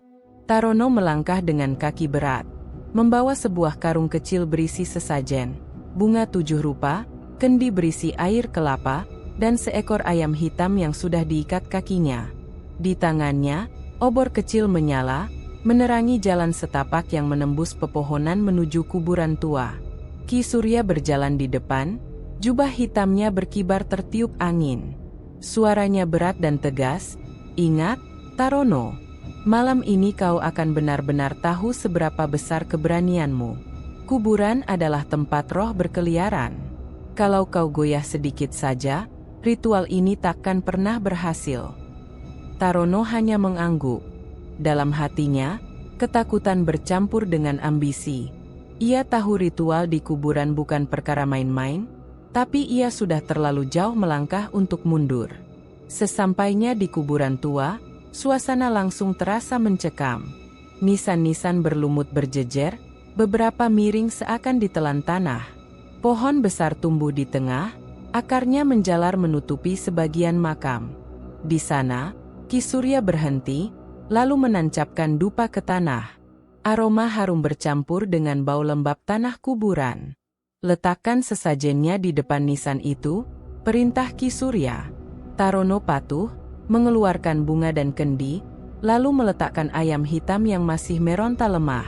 Tarono melangkah dengan kaki berat, membawa sebuah karung kecil berisi sesajen, bunga 7 rupa, kendi berisi air kelapa, dan seekor ayam hitam yang sudah diikat kakinya. Di tangannya, obor kecil menyala, menerangi jalan setapak yang menembus pepohonan menuju kuburan tua. Ki Surya berjalan di depan, jubah hitamnya berkibar tertiup angin. Suaranya berat dan tegas, "Ingat, Tarono, malam ini kau akan benar-benar tahu seberapa besar keberanianmu. Kuburan adalah tempat roh berkeliaran. Kalau kau goyah sedikit saja, ritual ini takkan pernah berhasil." Tarono hanya mengangguk. Dalam hatinya, ketakutan bercampur dengan ambisi. Ia tahu ritual di kuburan bukan perkara main-main, tapi ia sudah terlalu jauh melangkah untuk mundur. Sesampainya di kuburan tua, suasana langsung terasa mencekam. Nisan-nisan berlumut berjejer, beberapa miring seakan ditelan tanah. Pohon besar tumbuh di tengah, akarnya menjalar menutupi sebagian makam. Di sana, Ki Surya berhenti, lalu menancapkan dupa ke tanah. Aroma harum bercampur dengan bau lembab tanah kuburan. "Letakkan sesajennya di depan nisan itu," perintah Ki Surya. Tarono patuh, mengeluarkan bunga dan kendi, lalu meletakkan ayam hitam yang masih meronta lemah.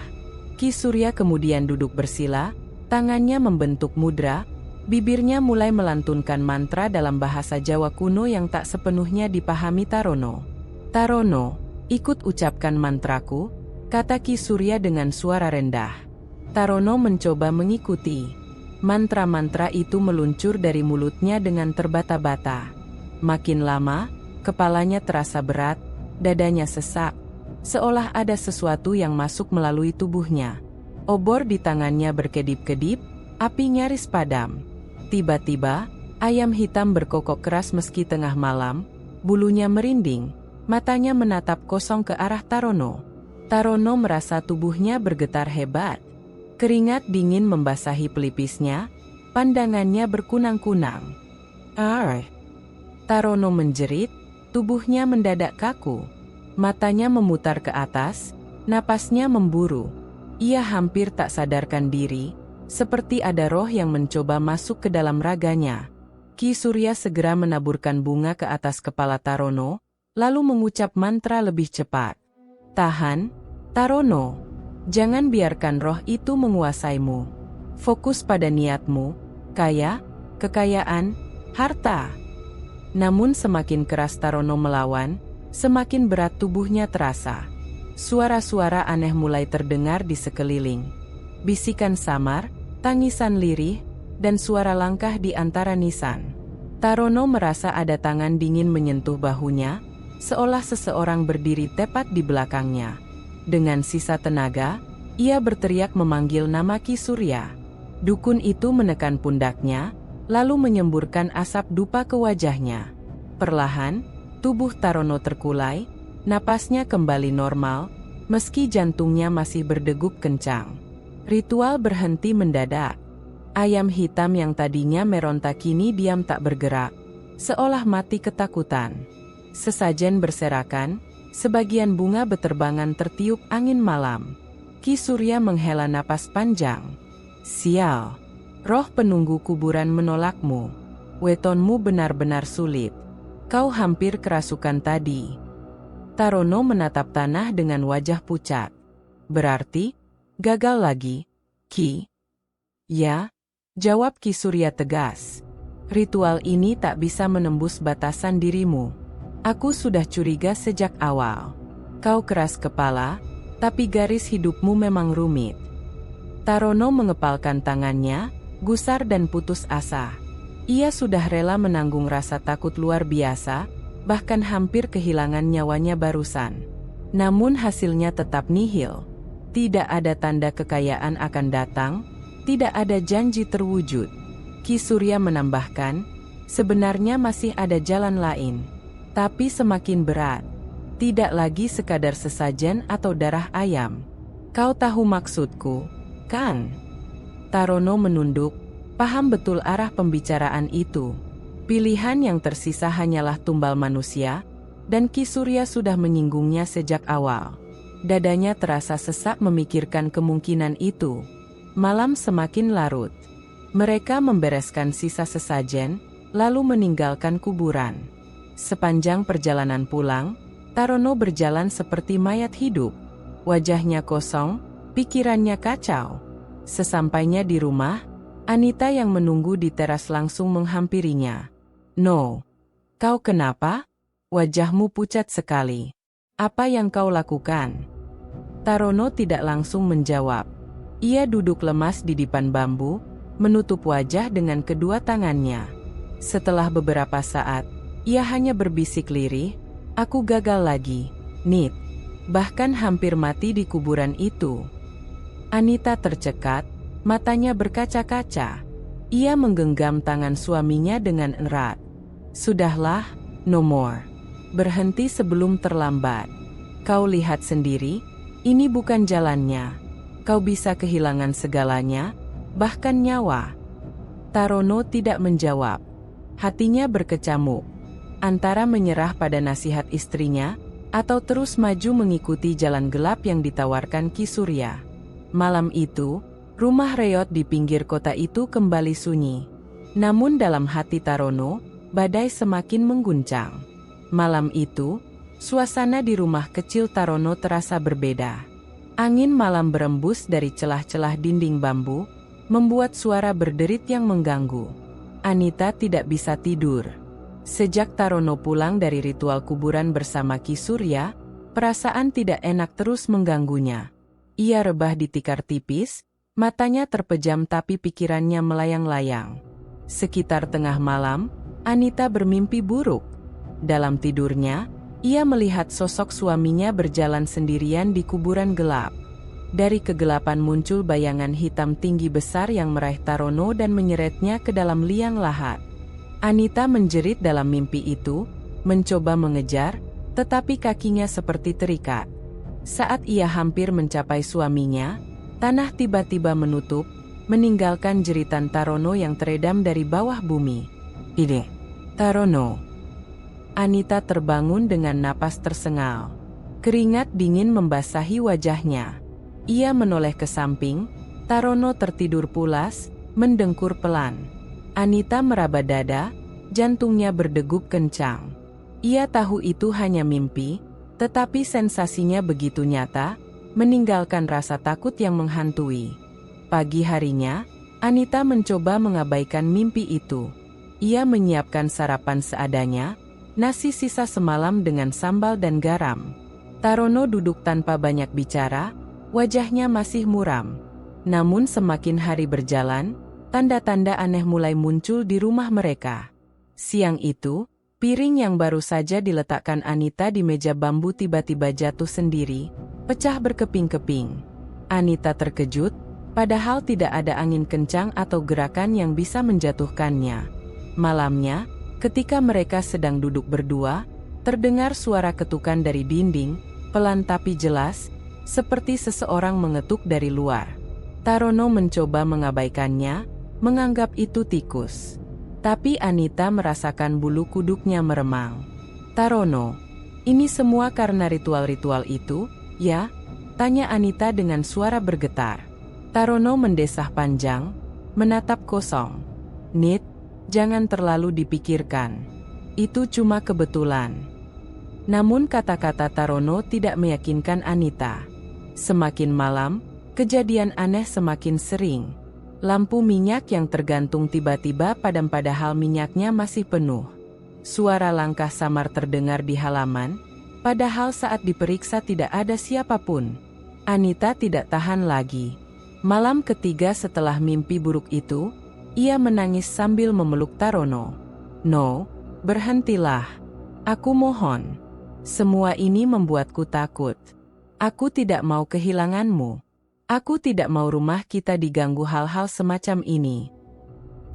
Ki Surya kemudian duduk bersila, tangannya membentuk mudra, bibirnya mulai melantunkan mantra dalam bahasa Jawa kuno yang tak sepenuhnya dipahami Tarono. "Tarono, ikut ucapkan mantraku," kata Ki Surya dengan suara rendah. Tarono mencoba mengikuti. Mantra-mantra itu meluncur dari mulutnya dengan terbata-bata. Makin lama, kepalanya terasa berat, dadanya sesak, seolah ada sesuatu yang masuk melalui tubuhnya. Obor di tangannya berkedip-kedip, api nyaris padam. Tiba-tiba, ayam hitam berkokok keras meski tengah malam, bulunya merinding, matanya menatap kosong ke arah Tarono. Tarono merasa tubuhnya bergetar hebat. Keringat dingin membasahi pelipisnya, pandangannya berkunang-kunang. "Arr!" Tarono menjerit, tubuhnya mendadak kaku. Matanya memutar ke atas, napasnya memburu. Ia hampir tak sadarkan diri, seperti ada roh yang mencoba masuk ke dalam raganya. Ki Surya segera menaburkan bunga ke atas kepala Tarono, lalu mengucap mantra lebih cepat. "Tahan, Tarono. Jangan biarkan roh itu menguasaimu. Fokus pada niatmu, kekayaan, harta." Namun semakin keras Tarono melawan, semakin berat tubuhnya terasa. Suara-suara aneh mulai terdengar di sekeliling. Bisikan samar, tangisan lirih, dan suara langkah di antara nisan. Tarono merasa ada tangan dingin menyentuh bahunya, seolah seseorang berdiri tepat di belakangnya. Dengan sisa tenaga, ia berteriak memanggil nama Ki Surya. Dukun itu menekan pundaknya, lalu menyemburkan asap dupa ke wajahnya. Perlahan, tubuh Tarono terkulai, napasnya kembali normal, meski jantungnya masih berdegup kencang. Ritual berhenti mendadak. Ayam hitam yang tadinya meronta kini diam tak bergerak, seolah mati ketakutan. Sesajen berserakan, sebagian bunga beterbangan tertiup angin malam. Ki Surya menghela napas panjang. "Sial, roh penunggu kuburan menolakmu. Wetonmu benar-benar sulit. Kau hampir kerasukan tadi." Tarono menatap tanah dengan wajah pucat. "Berarti, gagal lagi, Ki?" "Ya," jawab Ki Surya tegas. "Ritual ini tak bisa menembus batasan dirimu. Aku sudah curiga sejak awal. Kau keras kepala, tapi garis hidupmu memang rumit." Tarono mengepalkan tangannya, gusar dan putus asa. Ia sudah rela menanggung rasa takut luar biasa, bahkan hampir kehilangan nyawanya barusan. Namun hasilnya tetap nihil. Tidak ada tanda kekayaan akan datang, tidak ada janji terwujud. Ki Surya menambahkan, sebenarnya masih ada jalan lain. Tapi semakin berat. Tidak lagi sekadar sesajen atau darah ayam. "Kau tahu maksudku, kan?" Tarono menunduk, paham betul arah pembicaraan itu. Pilihan yang tersisa hanyalah tumbal manusia, dan Ki Surya sudah menyinggungnya sejak awal. Dadanya terasa sesak memikirkan kemungkinan itu. Malam semakin larut. Mereka membereskan sisa sesajen, lalu meninggalkan kuburan. Sepanjang perjalanan pulang, Tarono berjalan seperti mayat hidup. Wajahnya kosong, pikirannya kacau. Sesampainya di rumah, Anita yang menunggu di teras langsung menghampirinya. "No, kau kenapa? Wajahmu pucat sekali. Apa yang kau lakukan?" Tarono tidak langsung menjawab. Ia duduk lemas di dipan bambu, menutup wajah dengan kedua tangannya. Setelah beberapa saat, ia hanya berbisik lirih, "Aku gagal lagi, Nit. Bahkan hampir mati di kuburan itu." Anita tercekat, matanya berkaca-kaca. Ia menggenggam tangan suaminya dengan erat. "Sudahlah, no more. Berhenti sebelum terlambat. Kau lihat sendiri, ini bukan jalannya. Kau bisa kehilangan segalanya, bahkan nyawa." Tarono tidak menjawab. Hatinya berkecamuk. Antara menyerah pada nasihat istrinya, atau terus maju mengikuti jalan gelap yang ditawarkan Ki Surya. Malam itu, rumah reot di pinggir kota itu kembali sunyi. Namun dalam hati Tarono, badai semakin mengguncang. Malam itu, suasana di rumah kecil Tarono terasa berbeda. Angin malam berembus dari celah-celah dinding bambu, membuat suara berderit yang mengganggu. Anita tidak bisa tidur. Sejak Tarono pulang dari ritual kuburan bersama Ki Surya, perasaan tidak enak terus mengganggunya. Ia rebah di tikar tipis, matanya terpejam tapi pikirannya melayang-layang. Sekitar tengah malam, Anita bermimpi buruk. Dalam tidurnya, ia melihat sosok suaminya berjalan sendirian di kuburan gelap. Dari kegelapan muncul bayangan hitam tinggi besar yang meraih Tarono dan menyeretnya ke dalam liang lahat. Anita menjerit dalam mimpi itu, mencoba mengejar, tetapi kakinya seperti terikat. Saat ia hampir mencapai suaminya, tanah tiba-tiba menutup, meninggalkan jeritan Tarono yang teredam dari bawah bumi. "Ide, Tarono." Anita terbangun dengan napas tersengal. Keringat dingin membasahi wajahnya. Ia menoleh ke samping, Tarono tertidur pulas, mendengkur pelan. Anita meraba dada, jantungnya berdegup kencang. Ia tahu itu hanya mimpi, tetapi sensasinya begitu nyata, meninggalkan rasa takut yang menghantui. Pagi harinya, Anita mencoba mengabaikan mimpi itu. Ia menyiapkan sarapan seadanya, nasi sisa semalam dengan sambal dan garam. Tarono duduk tanpa banyak bicara, wajahnya masih muram. Namun semakin hari berjalan, tanda-tanda aneh mulai muncul di rumah mereka. Siang itu, piring yang baru saja diletakkan Anita di meja bambu tiba-tiba jatuh sendiri, pecah berkeping-keping. Anita terkejut, padahal tidak ada angin kencang atau gerakan yang bisa menjatuhkannya. Malamnya, ketika mereka sedang duduk berdua, terdengar suara ketukan dari dinding, pelan tapi jelas, seperti seseorang mengetuk dari luar. Tarono mencoba mengabaikannya, menganggap itu tikus. Tapi Anita merasakan bulu kuduknya meremang. "Tarono, ini semua karena ritual-ritual itu, ya?" tanya Anita dengan suara bergetar. Tarono mendesah panjang, menatap kosong. "Nit, jangan terlalu dipikirkan. Itu cuma kebetulan." Namun kata-kata Tarono tidak meyakinkan Anita. Semakin malam, kejadian aneh semakin sering. Lampu minyak yang tergantung tiba-tiba padam padahal minyaknya masih penuh. Suara langkah samar terdengar di halaman, padahal saat diperiksa tidak ada siapapun. Anita tidak tahan lagi. Malam ketiga setelah mimpi buruk itu, ia menangis sambil memeluk Tarono. "No, berhentilah. Aku mohon. Semua ini membuatku takut. Aku tidak mau kehilanganmu. Aku tidak mau rumah kita diganggu hal-hal semacam ini."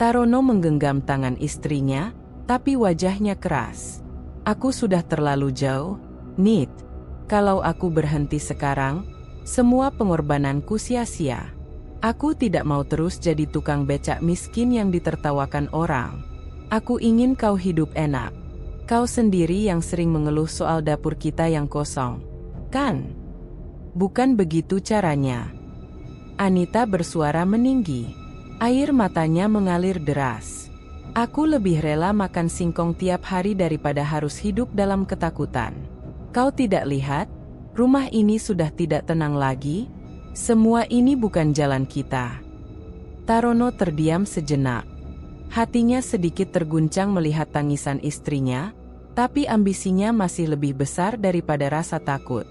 Tarono menggenggam tangan istrinya, tapi wajahnya keras. "Aku sudah terlalu jauh, Nit. Kalau aku berhenti sekarang, semua pengorbananku sia-sia. Aku tidak mau terus jadi tukang becak miskin yang ditertawakan orang. Aku ingin kau hidup enak. Kau sendiri yang sering mengeluh soal dapur kita yang kosong, kan? Bukan begitu caranya." Anita bersuara meninggi. Air matanya mengalir deras. "Aku lebih rela makan singkong tiap hari daripada harus hidup dalam ketakutan. Kau tidak lihat, rumah ini sudah tidak tenang lagi? Semua ini bukan jalan kita." Tarono terdiam sejenak. Hatinya sedikit terguncang melihat tangisan istrinya, tapi ambisinya masih lebih besar daripada rasa takut.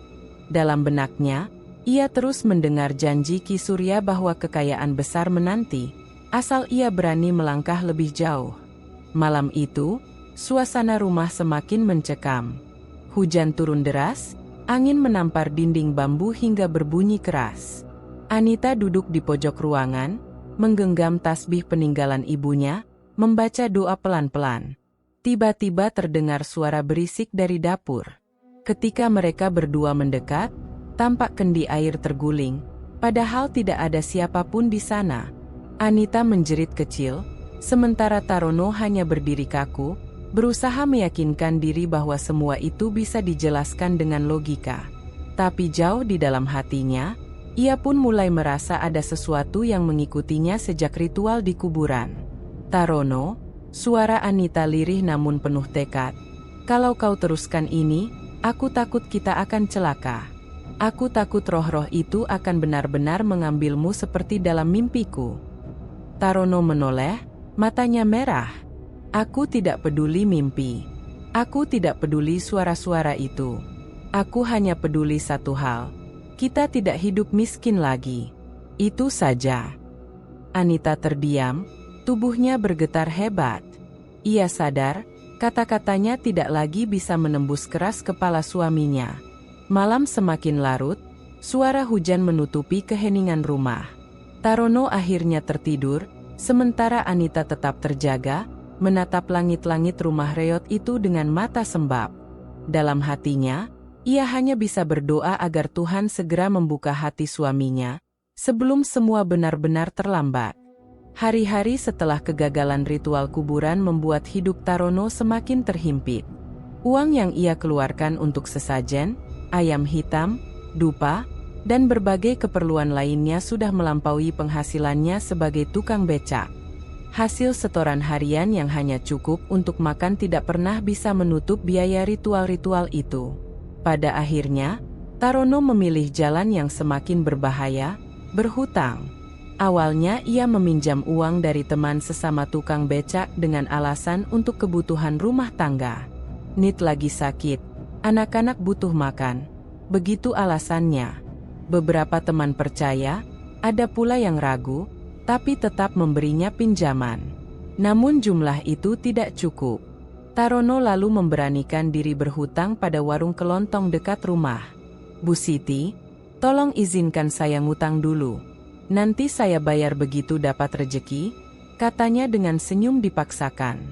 Dalam benaknya, ia terus mendengar janji Ki Surya bahwa kekayaan besar menanti, asal ia berani melangkah lebih jauh. Malam itu, suasana rumah semakin mencekam. Hujan turun deras, angin menampar dinding bambu hingga berbunyi keras. Anita duduk di pojok ruangan, menggenggam tasbih peninggalan ibunya, membaca doa pelan-pelan. Tiba-tiba terdengar suara berisik dari dapur. Ketika mereka berdua mendekat, tampak kendi air terguling, padahal tidak ada siapapun di sana. Anita menjerit kecil, sementara Tarono hanya berdiri kaku, berusaha meyakinkan diri bahwa semua itu bisa dijelaskan dengan logika. Tapi jauh di dalam hatinya, ia pun mulai merasa ada sesuatu yang mengikutinya sejak ritual di kuburan. "Tarono," suara Anita lirih namun penuh tekad, "kalau kau teruskan ini, aku takut kita akan celaka." Aku takut roh-roh itu akan benar-benar mengambilmu seperti dalam mimpiku. Tarono menoleh, matanya merah. Aku tidak peduli mimpi. Aku tidak peduli suara-suara itu. Aku hanya peduli satu hal. Kita tidak hidup miskin lagi. Itu saja. Anita terdiam, tubuhnya bergetar hebat. Ia sadar, kata-katanya tidak lagi bisa menembus keras kepala suaminya. Malam semakin larut, suara hujan menutupi keheningan rumah. Tarono akhirnya tertidur, sementara Anita tetap terjaga, menatap langit-langit rumah reot itu dengan mata sembab. Dalam hatinya, ia hanya bisa berdoa agar Tuhan segera membuka hati suaminya, sebelum semua benar-benar terlambat. Hari-hari setelah kegagalan ritual kuburan membuat hidup Tarono semakin terhimpit. Uang yang ia keluarkan untuk sesajen, ayam hitam, dupa, dan berbagai keperluan lainnya sudah melampaui penghasilannya sebagai tukang becak. Hasil setoran harian yang hanya cukup untuk makan tidak pernah bisa menutup biaya ritual-ritual itu. Pada akhirnya, Tarono memilih jalan yang semakin berbahaya, berhutang. Awalnya ia meminjam uang dari teman sesama tukang becak dengan alasan untuk kebutuhan rumah tangga. Nit lagi sakit, anak-anak butuh makan. Begitu alasannya. Beberapa teman percaya, ada pula yang ragu, tapi tetap memberinya pinjaman. Namun jumlah itu tidak cukup. Tarono lalu memberanikan diri berhutang pada warung kelontong dekat rumah. "Bu Siti, tolong izinkan saya ngutang dulu. Nanti saya bayar begitu dapat rejeki," katanya dengan senyum dipaksakan.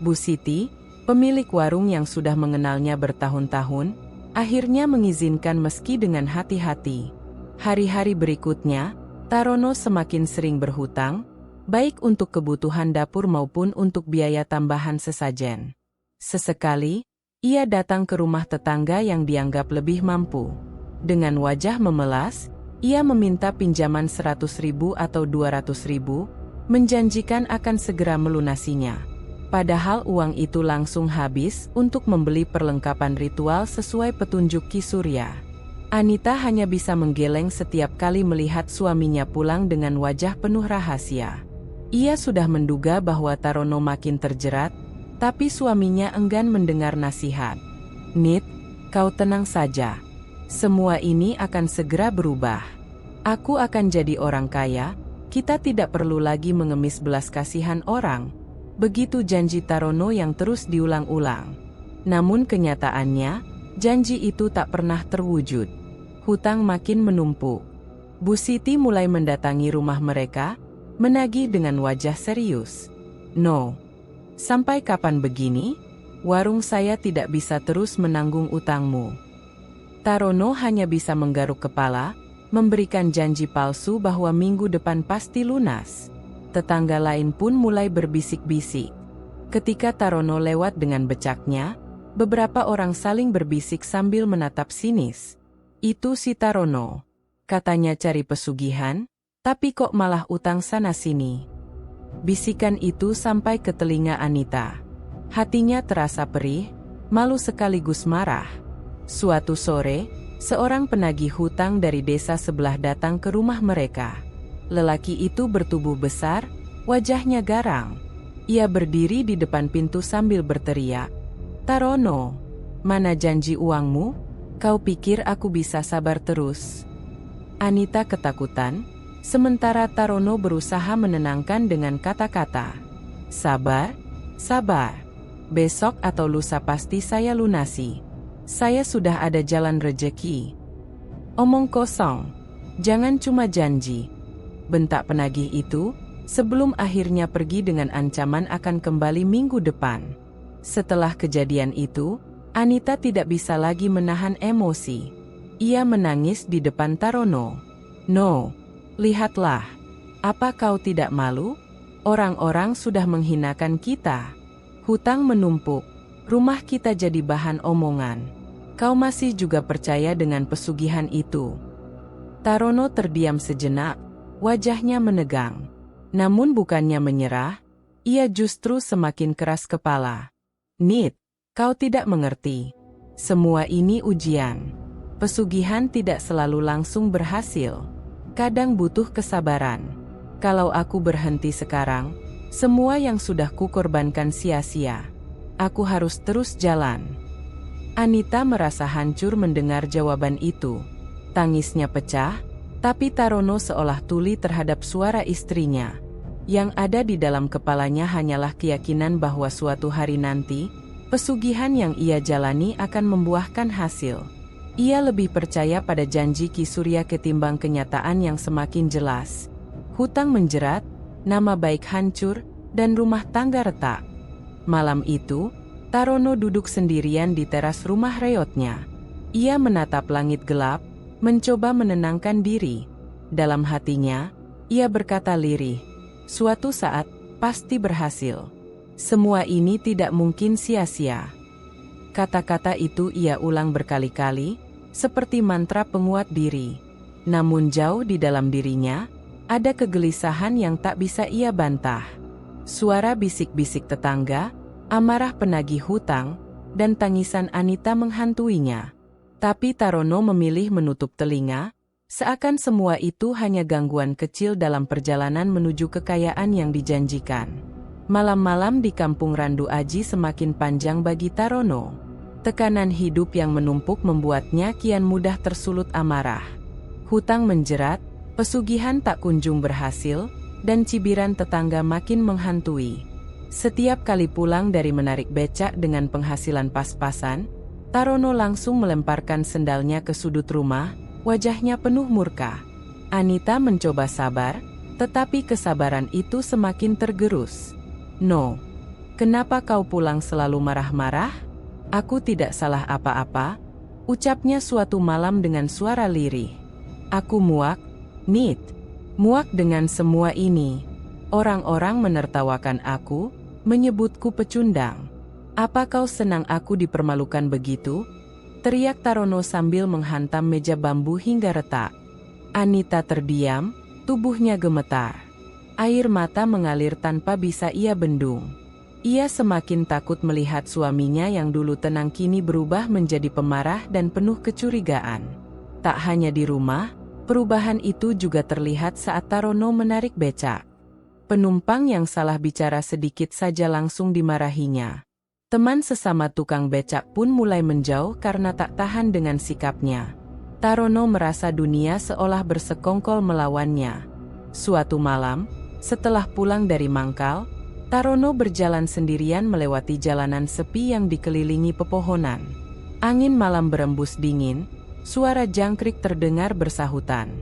Bu Siti, pemilik warung yang sudah mengenalnya bertahun-tahun, akhirnya mengizinkan meski dengan hati-hati. Hari-hari berikutnya, Tarono semakin sering berhutang, baik untuk kebutuhan dapur maupun untuk biaya tambahan sesajen. Sesekali, ia datang ke rumah tetangga yang dianggap lebih mampu. Dengan wajah memelas, ia meminta pinjaman 100.000 atau 200.000, menjanjikan akan segera melunasinya. Padahal uang itu langsung habis untuk membeli perlengkapan ritual sesuai petunjuk Ki Surya. Anita hanya bisa menggeleng setiap kali melihat suaminya pulang dengan wajah penuh rahasia. Ia sudah menduga bahwa Tarono makin terjerat, tapi suaminya enggan mendengar nasihat. "Nit, kau tenang saja. Semua ini akan segera berubah. Aku akan jadi orang kaya, kita tidak perlu lagi mengemis belas kasihan orang." Begitu janji Tarono yang terus diulang-ulang. Namun kenyataannya, janji itu tak pernah terwujud. Hutang makin menumpuk. Bu Siti mulai mendatangi rumah mereka, menagih dengan wajah serius. "No. Sampai kapan begini? Warung saya tidak bisa terus menanggung utangmu." Tarono hanya bisa menggaruk kepala, memberikan janji palsu bahwa minggu depan pasti lunas. Tetangga lain pun mulai berbisik-bisik. Ketika Tarono lewat dengan becaknya, beberapa orang saling berbisik sambil menatap sinis. "Itu si Tarono. Katanya cari pesugihan, tapi kok malah utang sana-sini." Bisikan itu sampai ke telinga Anita. Hatinya terasa perih, malu sekaligus marah. Suatu sore, seorang penagih hutang dari desa sebelah datang ke rumah mereka. Lelaki itu bertubuh besar, wajahnya garang. Ia berdiri di depan pintu sambil berteriak, "Tarono, mana janji uangmu? Kau pikir aku bisa sabar terus?" Anita ketakutan, sementara Tarono berusaha menenangkan dengan kata-kata, "Sabar, sabar. Besok atau lusa pasti saya lunasi. Saya sudah ada jalan rejeki." "Omong kosong. Jangan cuma janji," bentak penagih itu, sebelum akhirnya pergi dengan ancaman akan kembali minggu depan. Setelah kejadian itu, Anita tidak bisa lagi menahan emosi. Ia menangis di depan Tarono. "No, lihatlah. Apa kau tidak malu? Orang-orang sudah menghinakan kita. Hutang menumpuk, rumah kita jadi bahan omongan. Kau masih juga percaya dengan pesugihan itu?" Tarono terdiam sejenak, wajahnya menegang. Namun bukannya menyerah, ia justru semakin keras kepala. "Nit, kau tidak mengerti. Semua ini ujian. Pesugihan tidak selalu langsung berhasil. Kadang butuh kesabaran. Kalau aku berhenti sekarang, semua yang sudah kukorbankan sia-sia. Aku harus terus jalan. Anita merasa hancur mendengar jawaban itu. Tangisnya pecah, tapi Tarono seolah tuli terhadap suara istrinya. Yang ada di dalam kepalanya hanyalah keyakinan bahwa suatu hari nanti, pesugihan yang ia jalani akan membuahkan hasil. Ia lebih percaya pada janji Ki Surya ketimbang kenyataan yang semakin jelas. Hutang menjerat, nama baik hancur, dan rumah tangga retak. Malam itu, Tarono duduk sendirian di teras rumah reotnya. Ia menatap langit gelap, mencoba menenangkan diri. Dalam hatinya, ia berkata lirih, suatu saat, pasti berhasil. Semua ini tidak mungkin sia-sia. Kata-kata itu ia ulang berkali-kali, seperti mantra penguat diri. Namun jauh di dalam dirinya, ada kegelisahan yang tak bisa ia bantah. Suara bisik-bisik tetangga, amarah penagih hutang, dan tangisan Anita menghantuinya. Tapi Tarono memilih menutup telinga, seakan semua itu hanya gangguan kecil dalam perjalanan menuju kekayaan yang dijanjikan. Malam-malam di kampung Randu Aji semakin panjang bagi Tarono. Tekanan hidup yang menumpuk membuatnya kian mudah tersulut amarah. Hutang menjerat, pesugihan tak kunjung berhasil, dan cibiran tetangga makin menghantui. Setiap kali pulang dari menarik becak dengan penghasilan pas-pasan, Tarono langsung melemparkan sendalnya ke sudut rumah, wajahnya penuh murka. Anita mencoba sabar, tetapi kesabaran itu semakin tergerus. "No, kenapa kau pulang selalu marah-marah? Aku tidak salah apa-apa," ucapnya suatu malam dengan suara lirih. "Aku muak, Nit. Muak dengan semua ini. Orang-orang menertawakan aku, menyebutku pecundang. Apa kau senang aku dipermalukan begitu?" teriak Tarono sambil menghantam meja bambu hingga retak. Anita terdiam, tubuhnya gemetar. Air mata mengalir tanpa bisa ia bendung. Ia semakin takut melihat suaminya yang dulu tenang kini berubah menjadi pemarah dan penuh kecurigaan. Tak hanya di rumah, perubahan itu juga terlihat saat Tarono menarik becak. Penumpang yang salah bicara sedikit saja langsung dimarahinya. Teman sesama tukang becak pun mulai menjauh karena tak tahan dengan sikapnya. Tarono merasa dunia seolah bersekongkol melawannya. Suatu malam, setelah pulang dari mangkal, Tarono berjalan sendirian melewati jalanan sepi yang dikelilingi pepohonan. Angin malam berembus dingin, suara jangkrik terdengar bersahutan.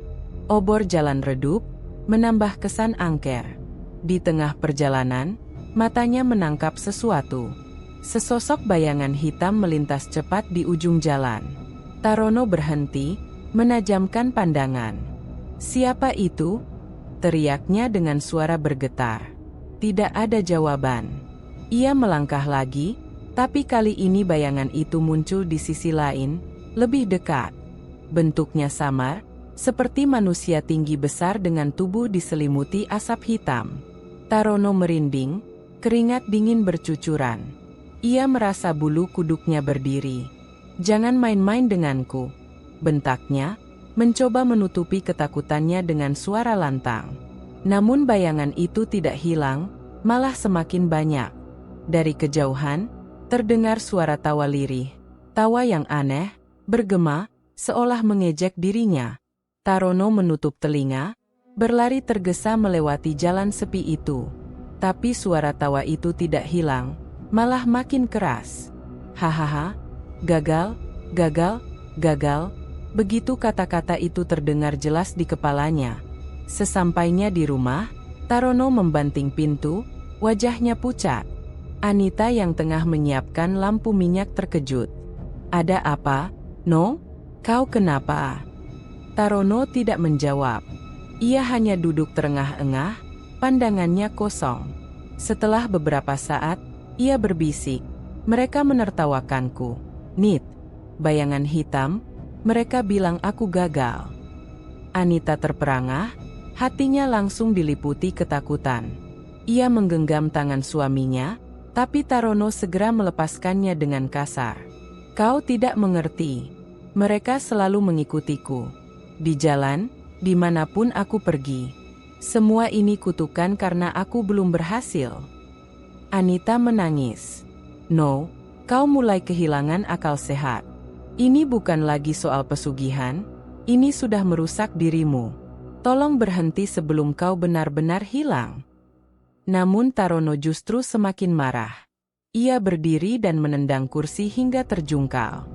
Obor jalan redup, menambah kesan angker. Di tengah perjalanan, matanya menangkap sesuatu. Sesosok bayangan hitam melintas cepat di ujung jalan. Tarono berhenti, menajamkan pandangan. "Siapa itu?" teriaknya dengan suara bergetar. Tidak ada jawaban. Ia melangkah lagi, tapi kali ini bayangan itu muncul di sisi lain, lebih dekat. Bentuknya samar, seperti manusia tinggi besar dengan tubuh diselimuti asap hitam. Tarono merinding, keringat dingin bercucuran. Ia merasa bulu kuduknya berdiri. "Jangan main-main denganku," bentaknya, mencoba menutupi ketakutannya dengan suara lantang. Namun bayangan itu tidak hilang, malah semakin banyak. Dari kejauhan, terdengar suara tawa lirih. Tawa yang aneh, bergema, seolah mengejek dirinya. Tarono menutup telinga, berlari tergesa melewati jalan sepi itu. Tapi suara tawa itu tidak hilang, malah makin keras. "Hahaha, gagal, gagal, gagal." Begitu kata-kata itu terdengar jelas di kepalanya. Sesampainya di rumah, Tarono membanting pintu, wajahnya pucat. Anita yang tengah menyiapkan lampu minyak terkejut. "Ada apa, No? Kau kenapa?" Tarono tidak menjawab. Ia hanya duduk terengah-engah, pandangannya kosong. Setelah beberapa saat, ia berbisik, "Mereka menertawakanku, Nit. Bayangan hitam, mereka bilang aku gagal." Anita terperangah, hatinya langsung diliputi ketakutan. Ia menggenggam tangan suaminya, tapi Tarono segera melepaskannya dengan kasar. "Kau tidak mengerti. Mereka selalu mengikutiku. Di jalan, dimanapun aku pergi. Semua ini kutukan karena aku belum berhasil. Anita menangis. No, kau mulai kehilangan akal sehat. Ini bukan lagi soal pesugihan, ini sudah merusak dirimu. Tolong berhenti sebelum kau benar-benar hilang. Namun Tarono justru semakin marah. Ia berdiri dan menendang kursi hingga terjungkal.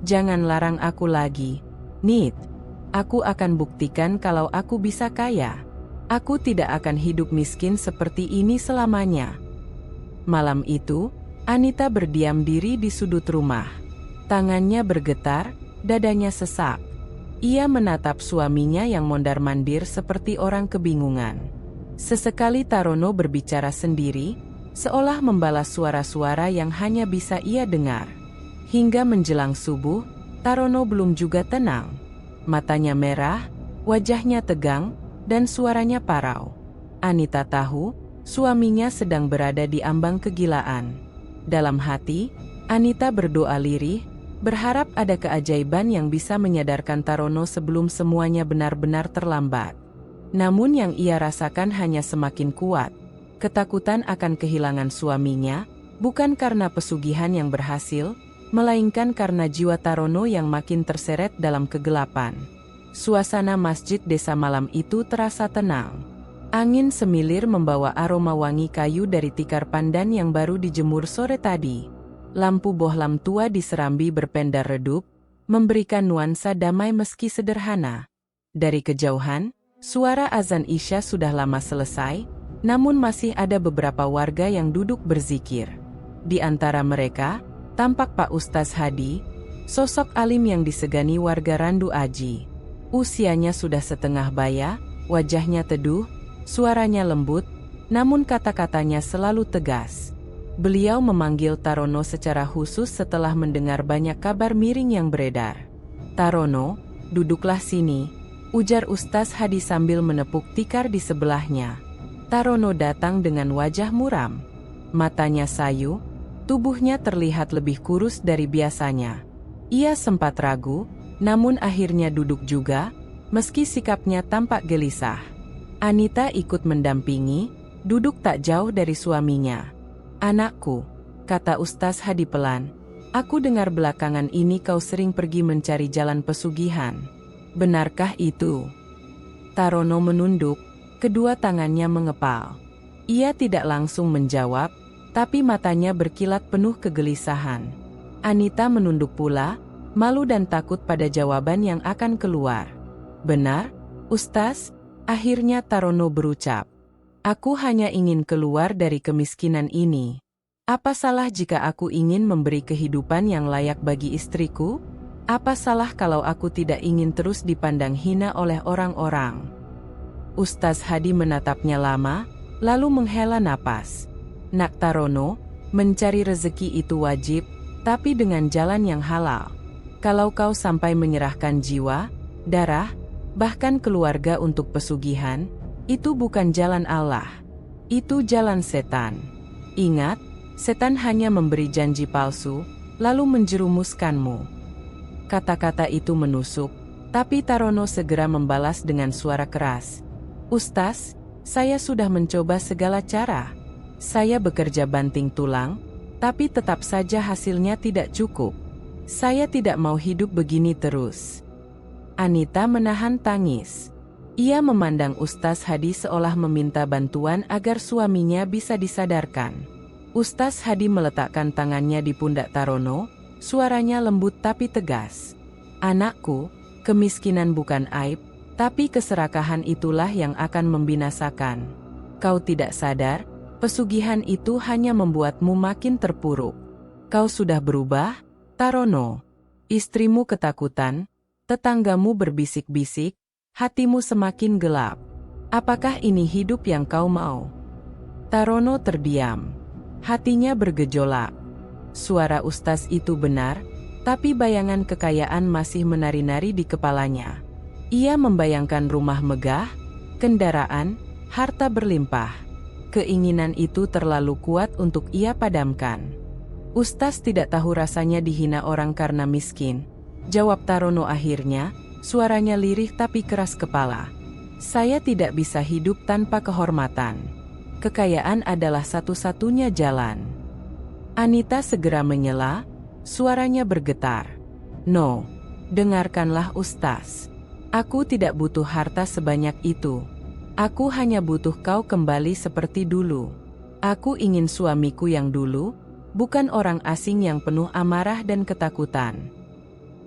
Jangan larang aku lagi, Nit. Aku akan buktikan kalau aku bisa kaya. Aku tidak akan hidup miskin seperti ini selamanya. Malam itu, Anita berdiam diri di sudut rumah. Tangannya bergetar, dadanya sesak. Ia menatap suaminya yang mondar-mandir seperti orang kebingungan. Sesekali Tarono berbicara sendiri, seolah membalas suara-suara yang hanya bisa ia dengar. Hingga menjelang subuh, Tarono belum juga tenang. Matanya merah, wajahnya tegang, dan suaranya parau. Anita tahu, suaminya sedang berada di ambang kegilaan. Dalam hati, Anita berdoa lirih, berharap ada keajaiban yang bisa menyadarkan Tarono sebelum semuanya benar-benar terlambat. Namun yang ia rasakan hanya semakin kuat. Ketakutan akan kehilangan suaminya, bukan karena pesugihan yang berhasil, melainkan karena jiwa Tarono yang makin terseret dalam kegelapan. Suasana masjid desa malam itu terasa tenang. Angin semilir membawa aroma wangi kayu dari tikar pandan yang baru dijemur sore tadi. Lampu bohlam tua di serambi berpendar redup, memberikan nuansa damai meski sederhana. Dari kejauhan, suara azan Isya sudah lama selesai, namun masih ada beberapa warga yang duduk berzikir. Di antara mereka, tampak Pak Ustaz Hadi, sosok alim yang disegani warga Randu Aji. Usianya sudah setengah baya, wajahnya teduh, suaranya lembut, namun kata-katanya selalu tegas. Beliau memanggil Tarono secara khusus setelah mendengar banyak kabar miring yang beredar. "Tarono, duduklah sini," ujar Ustaz Hadi sambil menepuk tikar di sebelahnya. Tarono datang dengan wajah muram. Matanya sayu, tubuhnya terlihat lebih kurus dari biasanya. Ia sempat ragu, namun akhirnya duduk juga, meski sikapnya tampak gelisah. Anita ikut mendampingi, duduk tak jauh dari suaminya. "Anakku," kata Ustaz Hadi pelan, "aku dengar belakangan ini kau sering pergi mencari jalan pesugihan. Benarkah itu?" Tarono menunduk, kedua tangannya mengepal. Ia tidak langsung menjawab, tapi matanya berkilat penuh kegelisahan. Anita menunduk pula, malu dan takut pada jawaban yang akan keluar. "Benar, Ustaz," akhirnya Tarono berucap. "Aku hanya ingin keluar dari kemiskinan ini. Apa salah jika aku ingin memberi kehidupan yang layak bagi istriku? Apa salah kalau aku tidak ingin terus dipandang hina oleh orang-orang?" Ustaz Hadi menatapnya lama, lalu menghela napas. "Nak Tarono, mencari rezeki itu wajib, tapi dengan jalan yang halal. Kalau kau sampai menyerahkan jiwa, darah, bahkan keluarga untuk pesugihan, itu bukan jalan Allah. Itu jalan setan. Ingat, setan hanya memberi janji palsu, lalu menjerumuskanmu." Kata-kata itu menusuk, tapi Tarono segera membalas dengan suara keras. "Ustaz, saya sudah mencoba segala cara. Saya bekerja banting tulang, tapi tetap saja hasilnya tidak cukup. Saya tidak mau hidup begini terus." Anita menahan tangis. Ia memandang Ustaz Hadi seolah meminta bantuan agar suaminya bisa disadarkan. Ustaz Hadi meletakkan tangannya di pundak Tarono, suaranya lembut tapi tegas. "Anakku, kemiskinan bukan aib, tapi keserakahan itulah yang akan membinasakan. Kau tidak sadar, pesugihan itu hanya membuatmu makin terpuruk. Kau sudah berubah, Tarono. Istrimu ketakutan, tetanggamu berbisik-bisik, hatimu semakin gelap. Apakah ini hidup yang kau mau?" Tarono terdiam. Hatinya bergejolak. Suara Ustaz itu benar, tapi bayangan kekayaan masih menari-nari di kepalanya. Ia membayangkan rumah megah, kendaraan, harta berlimpah. Keinginan itu terlalu kuat untuk ia padamkan. Ustaz tidak tahu rasanya dihina orang karena miskin, Jawab Tarono akhirnya, suaranya lirih tapi keras kepala. Saya tidak bisa hidup tanpa kehormatan. Kekayaan adalah satu-satunya jalan. Anita segera menyela, suaranya bergetar. No, dengarkanlah Ustaz. Aku tidak butuh harta sebanyak itu. Aku hanya butuh kau kembali seperti dulu. Aku ingin suamiku yang dulu, bukan orang asing yang penuh amarah dan ketakutan.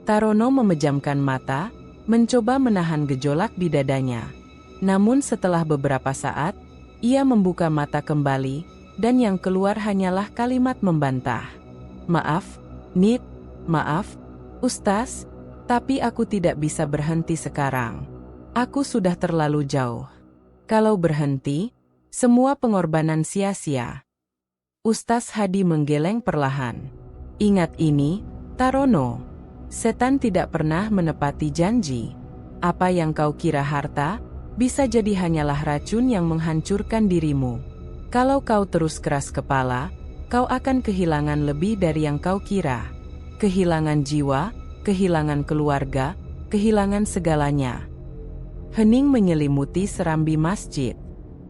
Tarono memejamkan mata, mencoba menahan gejolak di dadanya. Namun setelah beberapa saat, ia membuka mata kembali, dan yang keluar hanyalah kalimat membantah. Maaf, Nit, maaf, Ustaz, tapi aku tidak bisa berhenti sekarang. Aku sudah terlalu jauh. Kalau berhenti, semua pengorbanan sia-sia. Ustaz Hadi menggeleng perlahan. Ingat ini, Tarono. Setan tidak pernah menepati janji. Apa yang kau kira harta, bisa jadi hanyalah racun yang menghancurkan dirimu. Kalau kau terus keras kepala, kau akan kehilangan lebih dari yang kau kira. Kehilangan jiwa, kehilangan keluarga, kehilangan segalanya. Hening menyelimuti serambi masjid.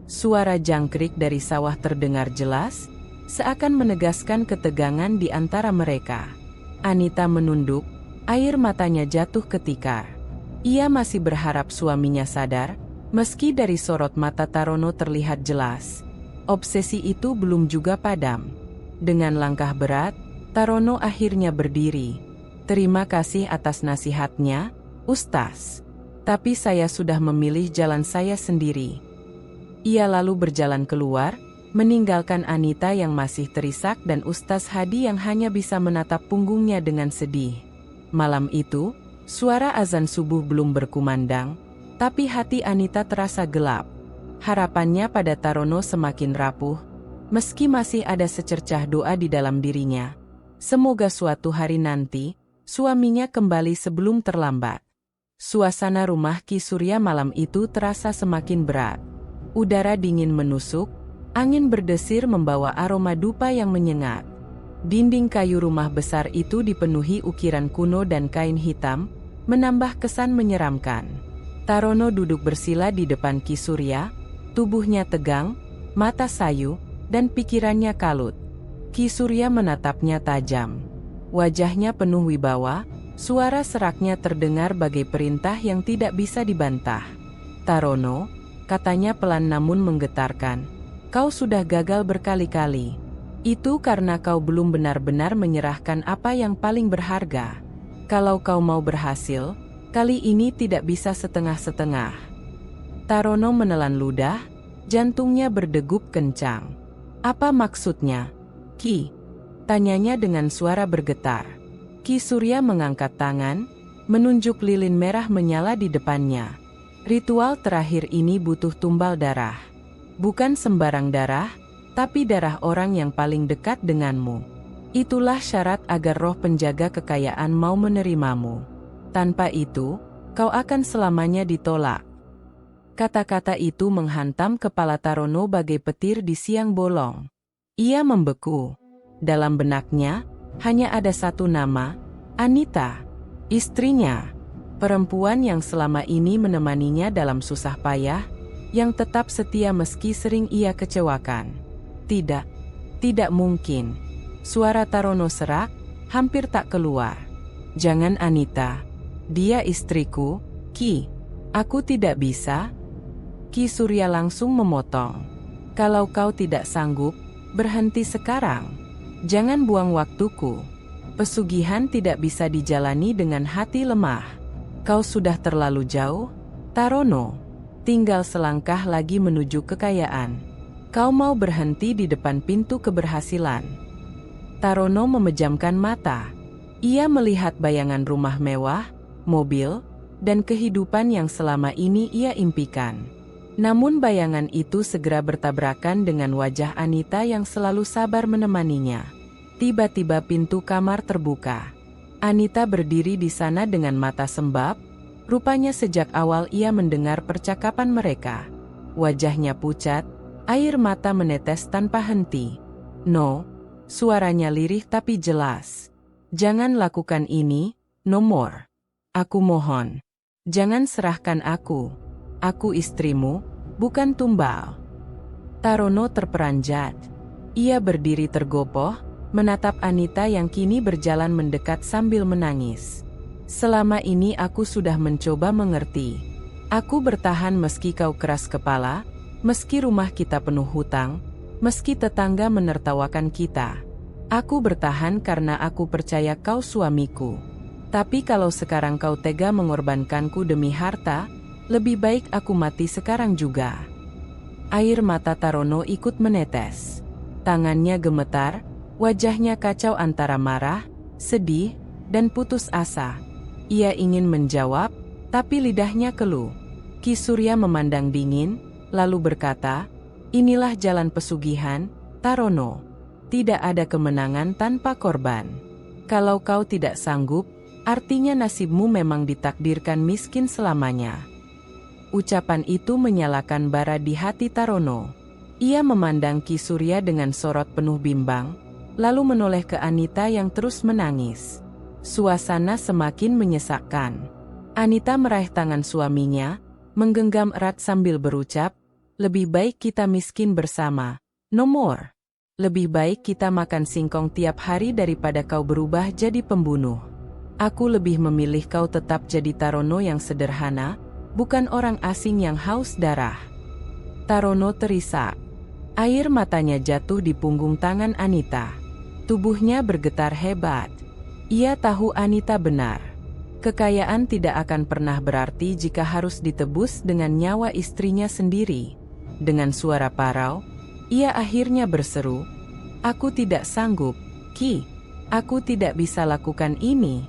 Suara jangkrik dari sawah terdengar jelas, seakan menegaskan ketegangan di antara mereka. Anita menunduk, air matanya jatuh ketikar. Ia masih berharap suaminya sadar, meski dari sorot mata Tarono terlihat jelas. Obsesi itu belum juga padam. Dengan langkah berat, Tarono akhirnya berdiri. Terima kasih atas nasihatnya, Ustaz. Tapi saya sudah memilih jalan saya sendiri. Ia lalu berjalan keluar, meninggalkan Anita yang masih terisak dan Ustaz Hadi yang hanya bisa menatap punggungnya dengan sedih. Malam itu, suara azan subuh belum berkumandang, tapi hati Anita terasa gelap. Harapannya pada Tarono semakin rapuh, meski masih ada secercah doa di dalam dirinya. Semoga suatu hari nanti, suaminya kembali sebelum terlambat. Suasana rumah Ki Surya malam itu terasa semakin berat. Udara dingin menusuk, angin berdesir membawa aroma dupa yang menyengat. Dinding kayu rumah besar itu dipenuhi ukiran kuno dan kain hitam, menambah kesan menyeramkan. Tarono duduk bersila di depan Ki Surya, tubuhnya tegang, mata sayu, dan pikirannya kalut. Ki Surya menatapnya tajam. Wajahnya penuh wibawa, suara seraknya terdengar bagai perintah yang tidak bisa dibantah. Tarono, katanya pelan namun menggetarkan, kau sudah gagal berkali-kali. Itu karena kau belum benar-benar menyerahkan apa yang paling berharga. Kalau kau mau berhasil, kali ini tidak bisa setengah-setengah. Tarono menelan ludah, jantungnya berdegup kencang. Apa maksudnya, Ki? Tanyanya dengan suara bergetar. Ki Surya mengangkat tangan, menunjuk lilin merah menyala di depannya. Ritual terakhir ini butuh tumbal darah. Bukan sembarang darah, tapi darah orang yang paling dekat denganmu. Itulah syarat agar roh penjaga kekayaan mau menerimamu. Tanpa itu, kau akan selamanya ditolak. Kata-kata itu menghantam kepala Tarono bagai petir di siang bolong. Ia membeku. Dalam benaknya, hanya ada satu nama, Anita, istrinya. Perempuan yang selama ini menemaninya dalam susah payah, yang tetap setia meski sering ia kecewakan. Tidak, tidak mungkin. Suara Tarono serak, hampir tak keluar. Jangan Anita. Dia istriku, Ki. Aku tidak bisa. Ki Surya langsung memotong. Kalau kau tidak sanggup, berhenti sekarang. Jangan buang waktuku. Pesugihan tidak bisa dijalani dengan hati lemah. Kau sudah terlalu jauh, Tarono. Tinggal selangkah lagi menuju kekayaan. Kau mau berhenti di depan pintu keberhasilan. Tarono memejamkan mata. Ia melihat bayangan rumah mewah, mobil, dan kehidupan yang selama ini ia impikan. Namun bayangan itu segera bertabrakan dengan wajah Anita yang selalu sabar menemaninya. Tiba-tiba pintu kamar terbuka. Anita berdiri di sana dengan mata sembab. Rupanya sejak awal ia mendengar percakapan mereka. Wajahnya pucat, air mata menetes tanpa henti. No, suaranya lirih tapi jelas. Jangan lakukan ini, no more. Aku mohon. Jangan serahkan aku. Aku istrimu, bukan tumbal. Tarono terperanjat. Ia berdiri tergopoh, menatap Anita yang kini berjalan mendekat sambil menangis. Selama ini aku sudah mencoba mengerti. Aku bertahan meski kau keras kepala, meski rumah kita penuh hutang, meski tetangga menertawakan kita. Aku bertahan karena aku percaya kau suamiku. Tapi kalau sekarang kau tega mengorbankanku demi harta, lebih baik aku mati sekarang juga. Air mata Tarono ikut menetes. Tangannya gemetar, wajahnya kacau antara marah, sedih, dan putus asa. Ia ingin menjawab, tapi lidahnya keluh. Ki Surya memandang dingin, lalu berkata, "Inilah jalan pesugihan, Tarono. Tidak ada kemenangan tanpa korban. Kalau kau tidak sanggup, artinya nasibmu memang ditakdirkan miskin selamanya." Ucapan itu menyalakan bara di hati Tarono. Ia memandang Ki Surya dengan sorot penuh bimbang, lalu menoleh ke Anita yang terus menangis. Suasana semakin menyesakkan. Anita meraih tangan suaminya, menggenggam erat sambil berucap, "Lebih baik kita miskin bersama, no more. Lebih baik kita makan singkong tiap hari daripada kau berubah jadi pembunuh. Aku lebih memilih kau tetap jadi Tarono yang sederhana, bukan orang asing yang haus darah." Tarono terisak. Air matanya jatuh di punggung tangan Anita. Tubuhnya bergetar hebat. Ia tahu Anita benar. Kekayaan tidak akan pernah berarti jika harus ditebus dengan nyawa istrinya sendiri. Dengan suara parau, ia akhirnya berseru, "Aku tidak sanggup, Ki. Aku tidak bisa lakukan ini."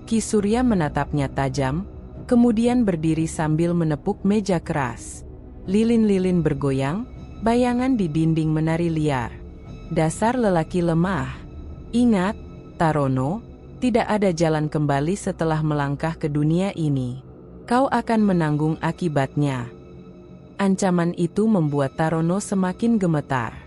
Ki Surya menatapnya tajam, kemudian berdiri sambil menepuk meja keras. Lilin-lilin bergoyang, bayangan di dinding menari liar. Dasar lelaki lemah. Ingat, Tarono, tidak ada jalan kembali setelah melangkah ke dunia ini. Kau akan menanggung akibatnya. Ancaman itu membuat Tarono semakin gemetar.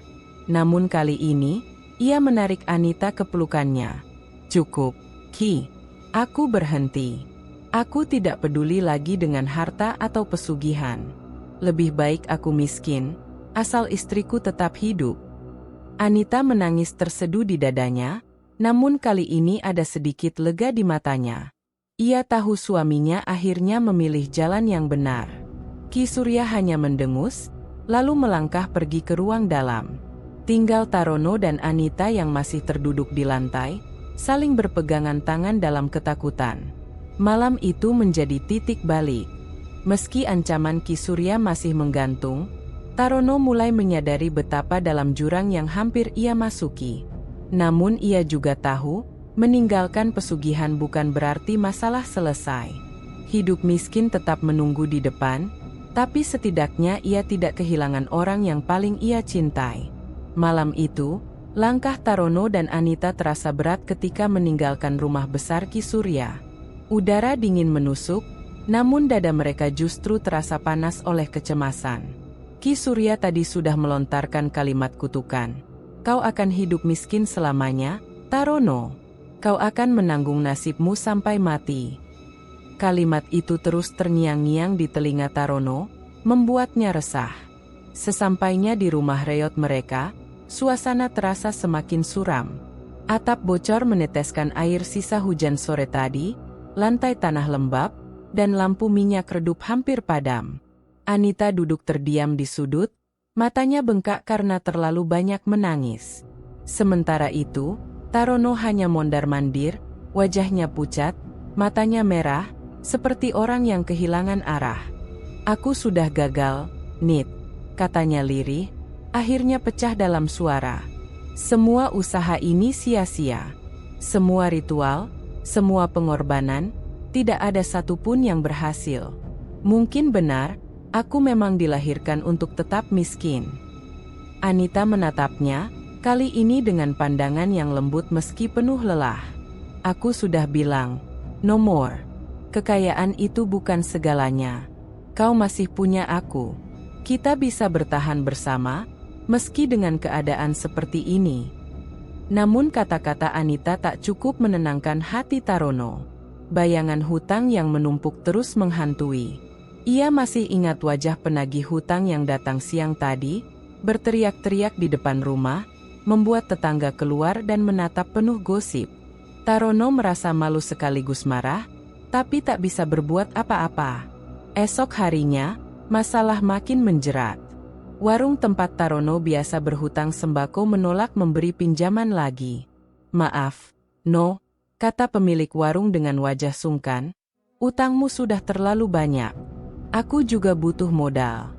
Namun kali ini, ia menarik Anita ke pelukannya. "Cukup, Ki. Aku berhenti. Aku tidak peduli lagi dengan harta atau pesugihan. Lebih baik aku miskin, asal istriku tetap hidup." Anita menangis terseduh di dadanya, namun kali ini ada sedikit lega di matanya. Ia tahu suaminya akhirnya memilih jalan yang benar. Ki Surya hanya mendengus, lalu melangkah pergi ke ruang dalam. Tinggal Tarono dan Anita yang masih terduduk di lantai, saling berpegangan tangan dalam ketakutan. Malam itu menjadi titik balik. Meski ancaman Ki Surya masih menggantung, Tarono mulai menyadari betapa dalam jurang yang hampir ia masuki. Namun ia juga tahu, meninggalkan pesugihan bukan berarti masalah selesai. Hidup miskin tetap menunggu di depan, tapi setidaknya ia tidak kehilangan orang yang paling ia cintai. Malam itu, langkah Tarono dan Anita terasa berat ketika meninggalkan rumah besar Ki Surya. Udara dingin menusuk, namun dada mereka justru terasa panas oleh kecemasan. Ki Surya tadi sudah melontarkan kalimat kutukan. "Kau akan hidup miskin selamanya, Tarono. Kau akan menanggung nasibmu sampai mati." Kalimat itu terus terngiang-ngiang di telinga Tarono, membuatnya resah. Sesampainya di rumah reot mereka, suasana terasa semakin suram. Atap bocor meneteskan air sisa hujan sore tadi, lantai tanah lembab, dan lampu minyak redup hampir padam. Anita duduk terdiam di sudut, matanya bengkak karena terlalu banyak menangis. Sementara itu, Tarono hanya mondar-mandir, wajahnya pucat, matanya merah, seperti orang yang kehilangan arah. "Aku sudah gagal, Nit," katanya lirih, akhirnya pecah dalam suara. "Semua usaha ini sia-sia. Semua ritual, semua pengorbanan, tidak ada satupun yang berhasil. Mungkin benar, aku memang dilahirkan untuk tetap miskin." Anita menatapnya, kali ini dengan pandangan yang lembut meski penuh lelah. "Aku sudah bilang, no more. Kekayaan itu bukan segalanya. Kau masih punya aku. Kita bisa bertahan bersama, meski dengan keadaan seperti ini." Namun kata-kata Anita tak cukup menenangkan hati Tarono. bayangan hutang yang menumpuk terus menghantui. Ia masih ingat wajah penagih hutang yang datang siang tadi, berteriak-teriak di depan rumah, membuat tetangga keluar dan menatap penuh gosip. Tarono merasa malu sekaligus marah, tapi tak bisa berbuat apa-apa. Esok harinya, masalah makin menjerat. Warung tempat Tarono biasa berhutang sembako menolak memberi pinjaman lagi. "Maaf, No," kata pemilik warung dengan wajah sungkan, "utangmu sudah terlalu banyak. Aku juga butuh modal.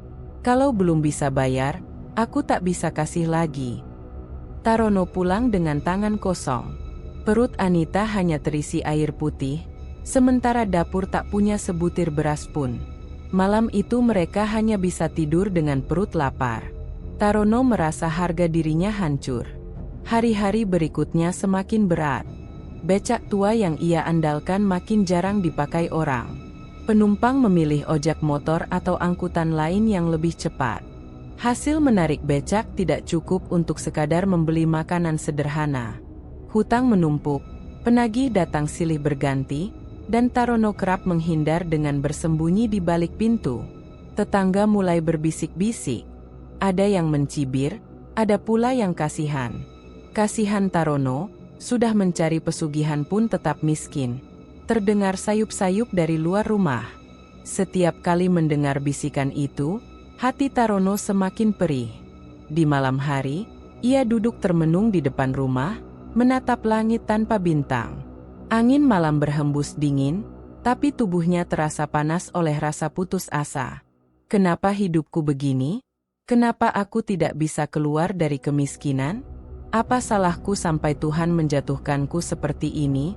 Kalau belum bisa bayar, aku tak bisa kasih lagi." Tarono pulang dengan tangan kosong. Perut Anita hanya terisi air putih, sementara dapur tak punya sebutir beras pun. Malam itu mereka hanya bisa tidur dengan perut lapar. Tarono merasa harga dirinya hancur. Hari-hari berikutnya semakin berat. Becak tua yang ia andalkan makin jarang dipakai orang. Penumpang memilih ojek motor atau angkutan lain yang lebih cepat. Hasil menarik becak tidak cukup untuk sekadar membeli makanan sederhana. Hutang menumpuk, penagih datang silih berganti, dan Tarono kerap menghindar dengan bersembunyi di balik pintu. Tetangga mulai berbisik-bisik. Ada yang mencibir, ada pula yang kasihan. Kasihan Tarono, sudah mencari pesugihan pun tetap miskin. Terdengar sayup-sayup dari luar rumah. Setiap kali mendengar bisikan itu, hati Tarono semakin perih. Di malam hari, ia duduk termenung di depan rumah, menatap langit tanpa bintang. Angin malam berhembus dingin, tapi tubuhnya terasa panas oleh rasa putus asa. Kenapa hidupku begini? Kenapa aku tidak bisa keluar dari kemiskinan? Apa salahku sampai Tuhan menjatuhkanku seperti ini?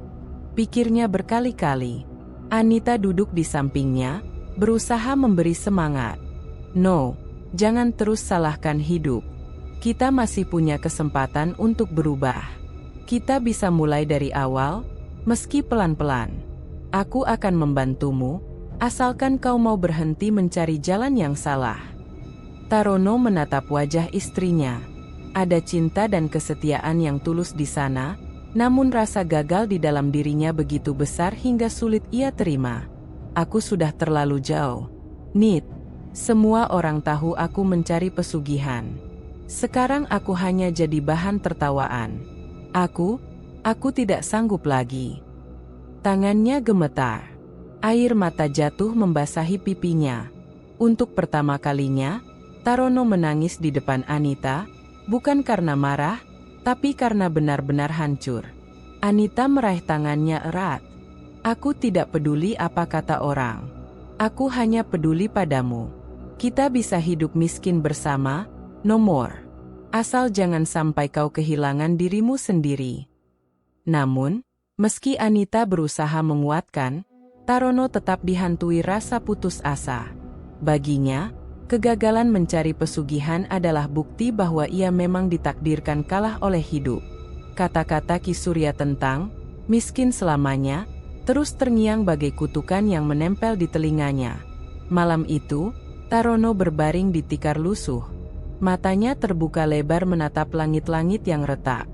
Pikirnya berkali-kali. Anita duduk di sampingnya, berusaha memberi semangat. "No, jangan terus salahkan hidup. Kita masih punya kesempatan untuk berubah. Kita bisa mulai dari awal, meski pelan-pelan. Aku akan membantumu, asalkan kau mau berhenti mencari jalan yang salah." Tarono menatap wajah istrinya. Ada cinta dan kesetiaan yang tulus di sana, namun rasa gagal di dalam dirinya begitu besar hingga sulit ia terima. "Aku sudah terlalu jauh, Nit. Semua orang tahu aku mencari pesugihan. Sekarang aku hanya jadi bahan tertawaan. Aku tidak sanggup lagi." Tangannya gemetar. Air mata jatuh membasahi pipinya. Untuk pertama kalinya, Tarono menangis di depan Anita, bukan karena marah, tapi karena benar-benar hancur. Anita meraih tangannya erat. "Aku tidak peduli apa kata orang. Aku hanya peduli padamu. Kita bisa hidup miskin bersama, no more. Asal jangan sampai kau kehilangan dirimu sendiri." Namun, meski Anita berusaha menguatkan, Tarono tetap dihantui rasa putus asa. Baginya, kegagalan mencari pesugihan adalah bukti bahwa ia memang ditakdirkan kalah oleh hidup. Kata-kata Ki Surya tentang miskin selamanya terus terngiang bagai kutukan yang menempel di telinganya. Malam itu, Tarono berbaring di tikar lusuh. Matanya terbuka lebar menatap langit-langit yang retak.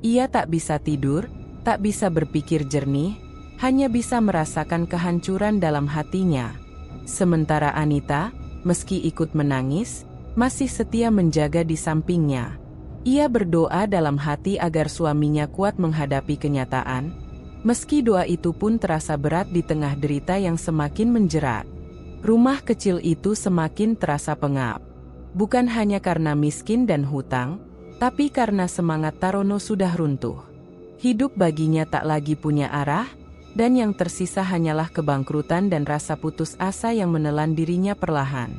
Ia tak bisa tidur, tak bisa berpikir jernih, hanya bisa merasakan kehancuran dalam hatinya. Sementara Anita, meski ikut menangis, masih setia menjaga di sampingnya. Ia berdoa dalam hati agar suaminya kuat menghadapi kenyataan, meski doa itu pun terasa berat di tengah derita yang semakin menjerat. Rumah kecil itu semakin terasa pengap. Bukan hanya karena miskin dan hutang, tapi karena semangat Tarono sudah runtuh. Hidup baginya tak lagi punya arah, dan yang tersisa hanyalah kebangkrutan dan rasa putus asa yang menelan dirinya perlahan.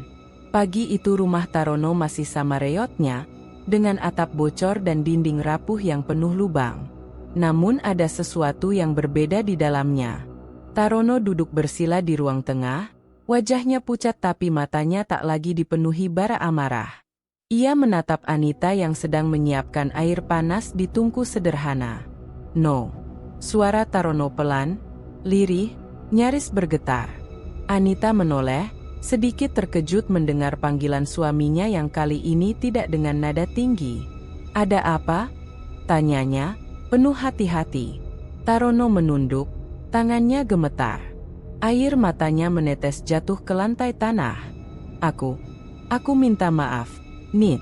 Pagi itu rumah Tarono masih sama reotnya, dengan atap bocor dan dinding rapuh yang penuh lubang. Namun ada sesuatu yang berbeda di dalamnya. Tarono duduk bersila di ruang tengah, wajahnya pucat tapi matanya tak lagi dipenuhi bara amarah. Ia menatap Anita yang sedang menyiapkan air panas di tungku sederhana. "No." Suara Tarono pelan, lirih, nyaris bergetar. Anita menoleh, sedikit terkejut mendengar panggilan suaminya yang kali ini tidak dengan nada tinggi. "Ada apa?" tanyanya, penuh hati-hati. Tarono menunduk, Tangannya gemetar. Air matanya menetes jatuh ke lantai tanah. Aku minta maaf, Nit.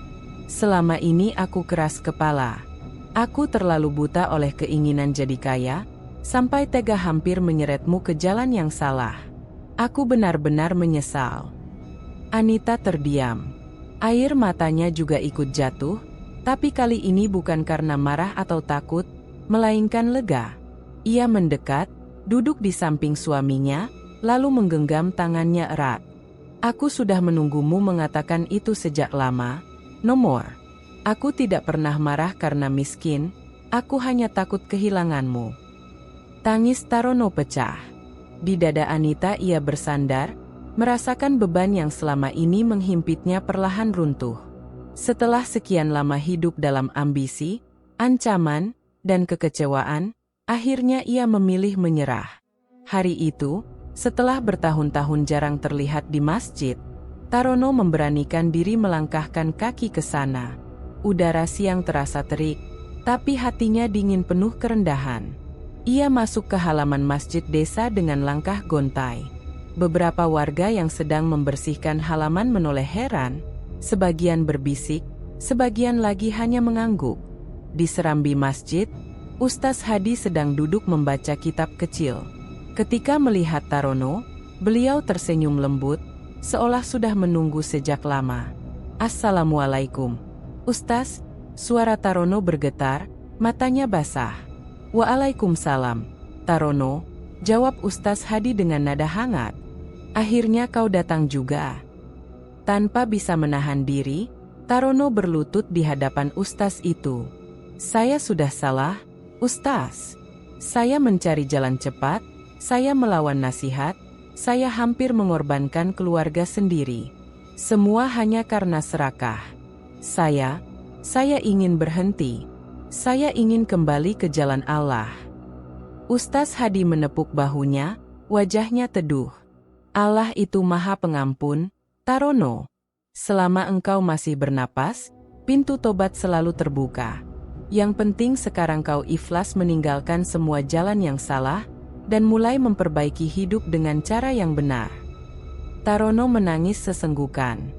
Selama ini aku keras kepala. Aku terlalu buta oleh keinginan jadi kaya, sampai tega hampir menyeretmu ke jalan yang salah. Aku benar-benar menyesal. Anita terdiam. Air matanya juga ikut jatuh, tapi kali ini bukan karena marah atau takut, melainkan lega. Ia mendekat, duduk di samping suaminya, lalu menggenggam tangannya erat. Aku sudah menunggumu mengatakan itu sejak lama, Nomor. Aku tidak pernah marah karena miskin, aku hanya takut kehilanganmu. Tangis Tarono pecah. Di dada Anita ia bersandar, merasakan beban yang selama ini menghimpitnya perlahan runtuh. Setelah sekian lama hidup dalam ambisi, ancaman, dan kekecewaan, akhirnya ia memilih menyerah. Hari itu, setelah bertahun-tahun jarang terlihat di masjid, Tarono memberanikan diri melangkahkan kaki ke sana. Udara siang terasa terik, tapi hatinya dingin penuh kerendahan. Ia masuk ke halaman masjid desa dengan langkah gontai. Beberapa warga yang sedang membersihkan halaman menoleh heran, sebagian berbisik, sebagian lagi hanya mengangguk. Di serambi masjid, Ustaz Hadi sedang duduk membaca kitab kecil. Ketika melihat Tarono, beliau tersenyum lembut, seolah sudah menunggu sejak lama. Assalamualaikum. Ustaz, suara Tarono bergetar, matanya basah. Waalaikumsalam, Tarono, jawab Ustaz Hadi dengan nada hangat. Akhirnya kau datang juga. Tanpa bisa menahan diri, Tarono berlutut di hadapan Ustaz itu. Saya sudah salah, Ustaz. Saya mencari jalan cepat, saya melawan nasihat, saya hampir mengorbankan keluarga sendiri. Semua hanya karena serakah. Saya ingin berhenti. Saya ingin kembali ke jalan Allah. Ustaz Hadi menepuk bahunya, wajahnya teduh. Allah itu Maha Pengampun, Tarono. Selama engkau masih bernapas, pintu tobat selalu terbuka. Yang penting sekarang kau ikhlas meninggalkan semua jalan yang salah, dan mulai memperbaiki hidup dengan cara yang benar. Tarono menangis sesenggukan.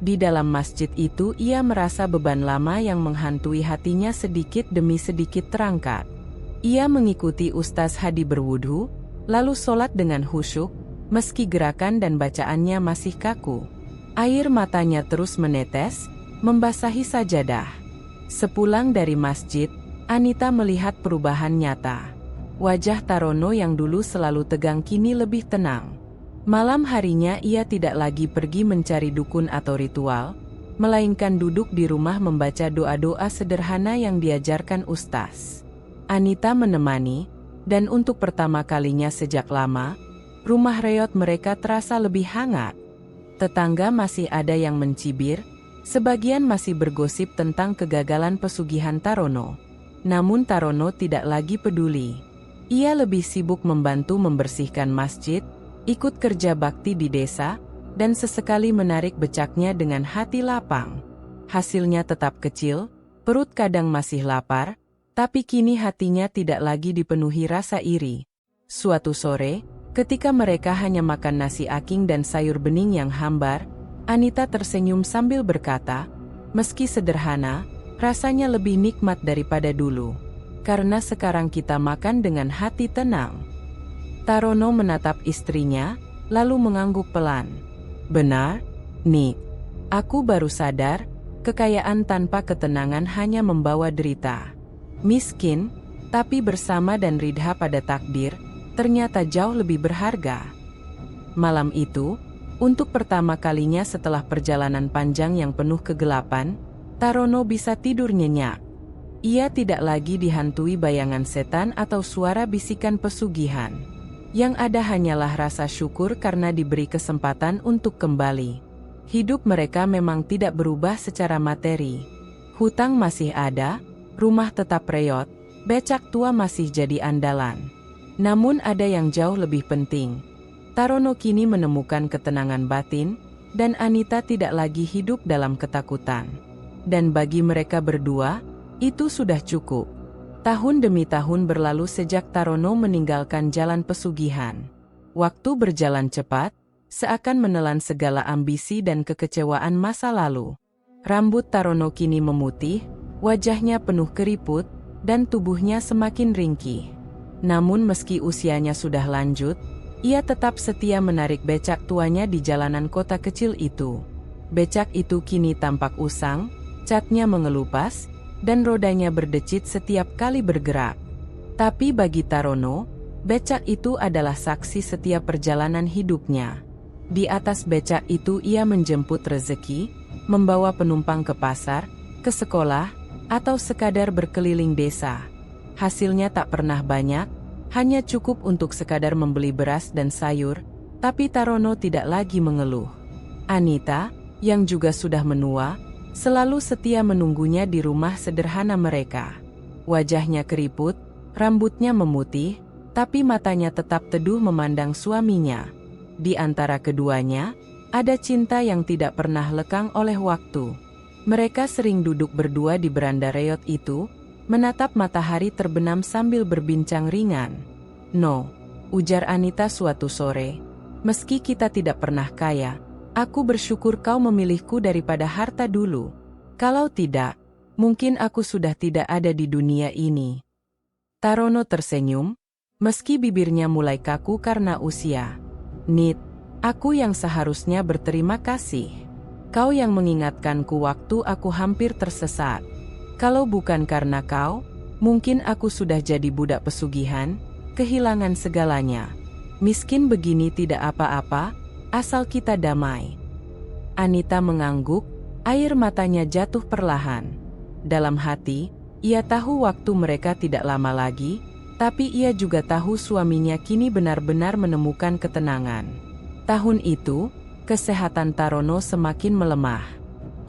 Di dalam masjid itu ia merasa beban lama yang menghantui hatinya sedikit demi sedikit terangkat. Ia mengikuti Ustaz Hadi berwudhu, lalu sholat dengan khusyuk, meski gerakan dan bacaannya masih kaku. Air matanya terus menetes, membasahi sajadah. Sepulang dari masjid, Anita melihat perubahan nyata. Wajah Tarono yang dulu selalu tegang kini lebih tenang. Malam harinya ia tidak lagi pergi mencari dukun atau ritual, melainkan duduk di rumah membaca doa-doa sederhana yang diajarkan Ustaz. Anita menemani, dan untuk pertama kalinya sejak lama, rumah reot mereka terasa lebih hangat. Tetangga masih ada yang mencibir, sebagian masih bergosip tentang kegagalan pesugihan Tarono. Namun Tarono tidak lagi peduli. Ia lebih sibuk membantu membersihkan masjid, ikut kerja bakti di desa, dan sesekali menarik becaknya dengan hati lapang. Hasilnya tetap kecil, perut kadang masih lapar, tapi kini hatinya tidak lagi dipenuhi rasa iri. Suatu sore, ketika mereka hanya makan nasi aking dan sayur bening yang hambar, Anita tersenyum sambil berkata, meski sederhana, rasanya lebih nikmat daripada dulu. Karena sekarang kita makan dengan hati tenang. Tarono menatap istrinya, lalu mengangguk pelan. Benar, Nik. Aku baru sadar, kekayaan tanpa ketenangan hanya membawa derita. Miskin, tapi bersama dan ridha pada takdir, ternyata jauh lebih berharga. Malam itu, untuk pertama kalinya setelah perjalanan panjang yang penuh kegelapan, Tarono bisa tidur nyenyak. Ia tidak lagi dihantui bayangan setan atau suara bisikan pesugihan. Yang ada hanyalah rasa syukur karena diberi kesempatan untuk kembali. Hidup mereka memang tidak berubah secara materi. Hutang masih ada, rumah tetap reot, becak tua masih jadi andalan. Namun ada yang jauh lebih penting. Tarono kini menemukan ketenangan batin, dan Anita tidak lagi hidup dalam ketakutan. Dan bagi mereka berdua, itu sudah cukup. Tahun demi tahun berlalu sejak Tarono meninggalkan jalan pesugihan. Waktu berjalan cepat, seakan menelan segala ambisi dan kekecewaan masa lalu. Rambut Tarono kini memutih, wajahnya penuh keriput, dan tubuhnya semakin ringkih. Namun meski usianya sudah lanjut, ia tetap setia menarik becak tuanya di jalanan kota kecil itu. Becak itu kini tampak usang, catnya mengelupas, dan rodanya berdecit setiap kali bergerak. Tapi bagi Tarono, becak itu adalah saksi setiap perjalanan hidupnya. Di atas becak itu ia menjemput rezeki, membawa penumpang ke pasar, ke sekolah, atau sekadar berkeliling desa. Hasilnya tak pernah banyak, hanya cukup untuk sekadar membeli beras dan sayur, tapi Tarono tidak lagi mengeluh. Anita, yang juga sudah menua, selalu setia menunggunya di rumah sederhana mereka. Wajahnya keriput, rambutnya memutih, tapi matanya tetap teduh memandang suaminya. Di antara keduanya, ada cinta yang tidak pernah lekang oleh waktu. Mereka sering duduk berdua di beranda reot itu, menatap matahari terbenam sambil berbincang ringan. "No," ujar Anita suatu sore, "meski kita tidak pernah kaya, aku bersyukur kau memilihku daripada harta dulu. Kalau tidak, mungkin aku sudah tidak ada di dunia ini." Tarono tersenyum, meski bibirnya mulai kaku karena usia. "Nit, aku yang seharusnya berterima kasih. Kau yang mengingatkanku waktu aku hampir tersesat. Kalau bukan karena kau, mungkin aku sudah jadi budak pesugihan, kehilangan segalanya. Miskin begini tidak apa-apa, asal kita damai." Anita mengangguk, air matanya jatuh perlahan. Dalam hati, ia tahu waktu mereka tidak lama lagi, tapi ia juga tahu suaminya kini benar-benar menemukan ketenangan. Tahun itu, kesehatan Tarono semakin melemah.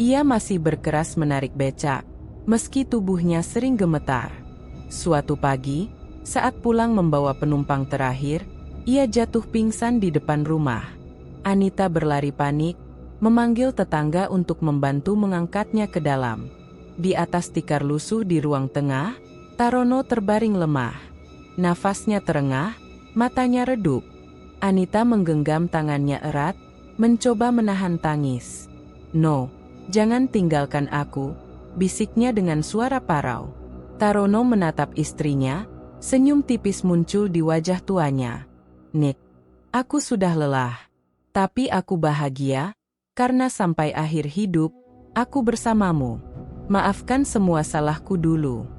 Ia masih berkeras menarik becak, meski tubuhnya sering gemetar. Suatu pagi, saat pulang membawa penumpang terakhir, ia jatuh pingsan di depan rumah. Anita berlari panik, memanggil tetangga untuk membantu mengangkatnya ke dalam. Di atas tikar lusuh di ruang tengah, Tarono terbaring lemah. Nafasnya terengah, matanya redup. Anita menggenggam tangannya erat, mencoba menahan tangis. "No, jangan tinggalkan aku," bisiknya dengan suara parau. Tarono menatap istrinya, senyum tipis muncul di wajah tuanya. "Nick, aku sudah lelah. Tapi aku bahagia, karena sampai akhir hidup, aku bersamamu. Maafkan semua salahku dulu."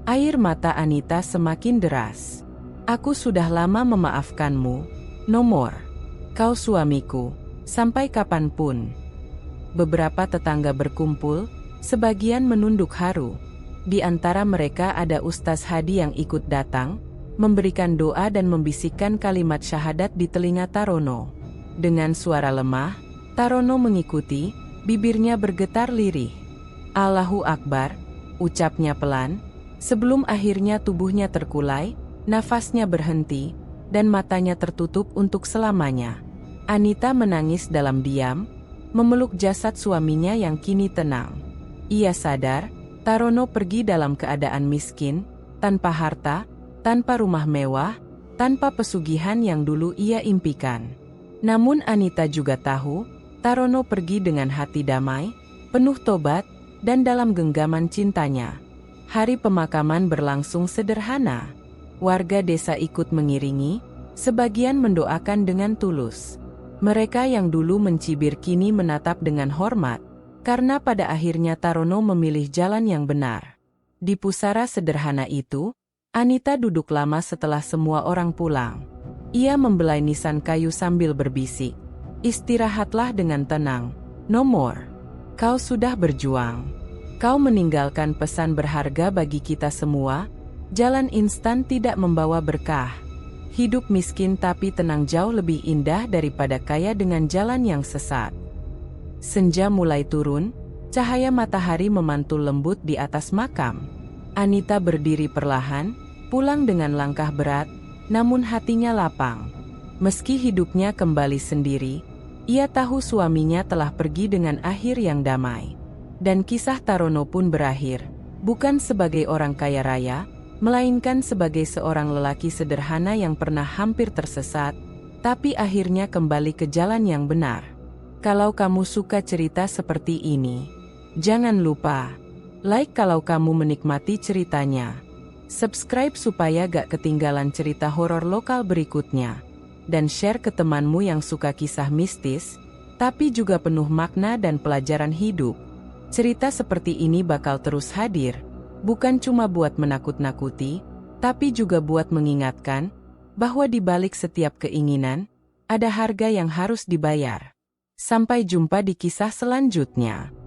Air mata Anita semakin deras. "Aku sudah lama memaafkanmu, no more. Kau suamiku, sampai kapanpun." Beberapa tetangga berkumpul, sebagian menunduk haru. Di antara mereka ada Ustaz Hadi yang ikut datang, memberikan doa dan membisikkan kalimat syahadat di telinga Tarono. Dengan suara lemah, Tarono mengikuti, bibirnya bergetar lirih. "Allahu Akbar," ucapnya pelan, sebelum akhirnya tubuhnya terkulai, nafasnya berhenti, dan matanya tertutup untuk selamanya. Anita menangis dalam diam, memeluk jasad suaminya yang kini tenang. Ia sadar, Tarono pergi dalam keadaan miskin, tanpa harta, tanpa rumah mewah, tanpa pesugihan yang dulu ia impikan. Namun Anita juga tahu, Tarono pergi dengan hati damai, penuh tobat, dan dalam genggaman cintanya. Hari pemakaman berlangsung sederhana. Warga desa ikut mengiringi, sebagian mendoakan dengan tulus. Mereka yang dulu mencibir kini menatap dengan hormat, karena pada akhirnya Tarono memilih jalan yang benar. Di pusara sederhana itu, Anita duduk lama setelah semua orang pulang. Ia membelai nisan kayu sambil berbisik, "Istirahatlah dengan tenang, no more. Kau sudah berjuang. Kau meninggalkan pesan berharga bagi kita semua. Jalan instan tidak membawa berkah. Hidup miskin tapi tenang jauh lebih indah daripada kaya dengan jalan yang sesat." Senja mulai turun, cahaya matahari memantul lembut di atas makam. Anita berdiri perlahan, pulang dengan langkah berat, namun hatinya lapang. Meski hidupnya kembali sendiri, ia tahu suaminya telah pergi dengan akhir yang damai. Dan kisah Tarono pun berakhir, bukan sebagai orang kaya raya, melainkan sebagai seorang lelaki sederhana yang pernah hampir tersesat, tapi akhirnya kembali ke jalan yang benar. Kalau kamu suka cerita seperti ini, jangan lupa like kalau kamu menikmati ceritanya. Subscribe supaya gak ketinggalan cerita horor lokal berikutnya. Dan share ke temanmu yang suka kisah mistis, tapi juga penuh makna dan pelajaran hidup. Cerita seperti ini bakal terus hadir, bukan cuma buat menakut-nakuti, tapi juga buat mengingatkan bahwa di balik setiap keinginan, ada harga yang harus dibayar. Sampai jumpa di kisah selanjutnya.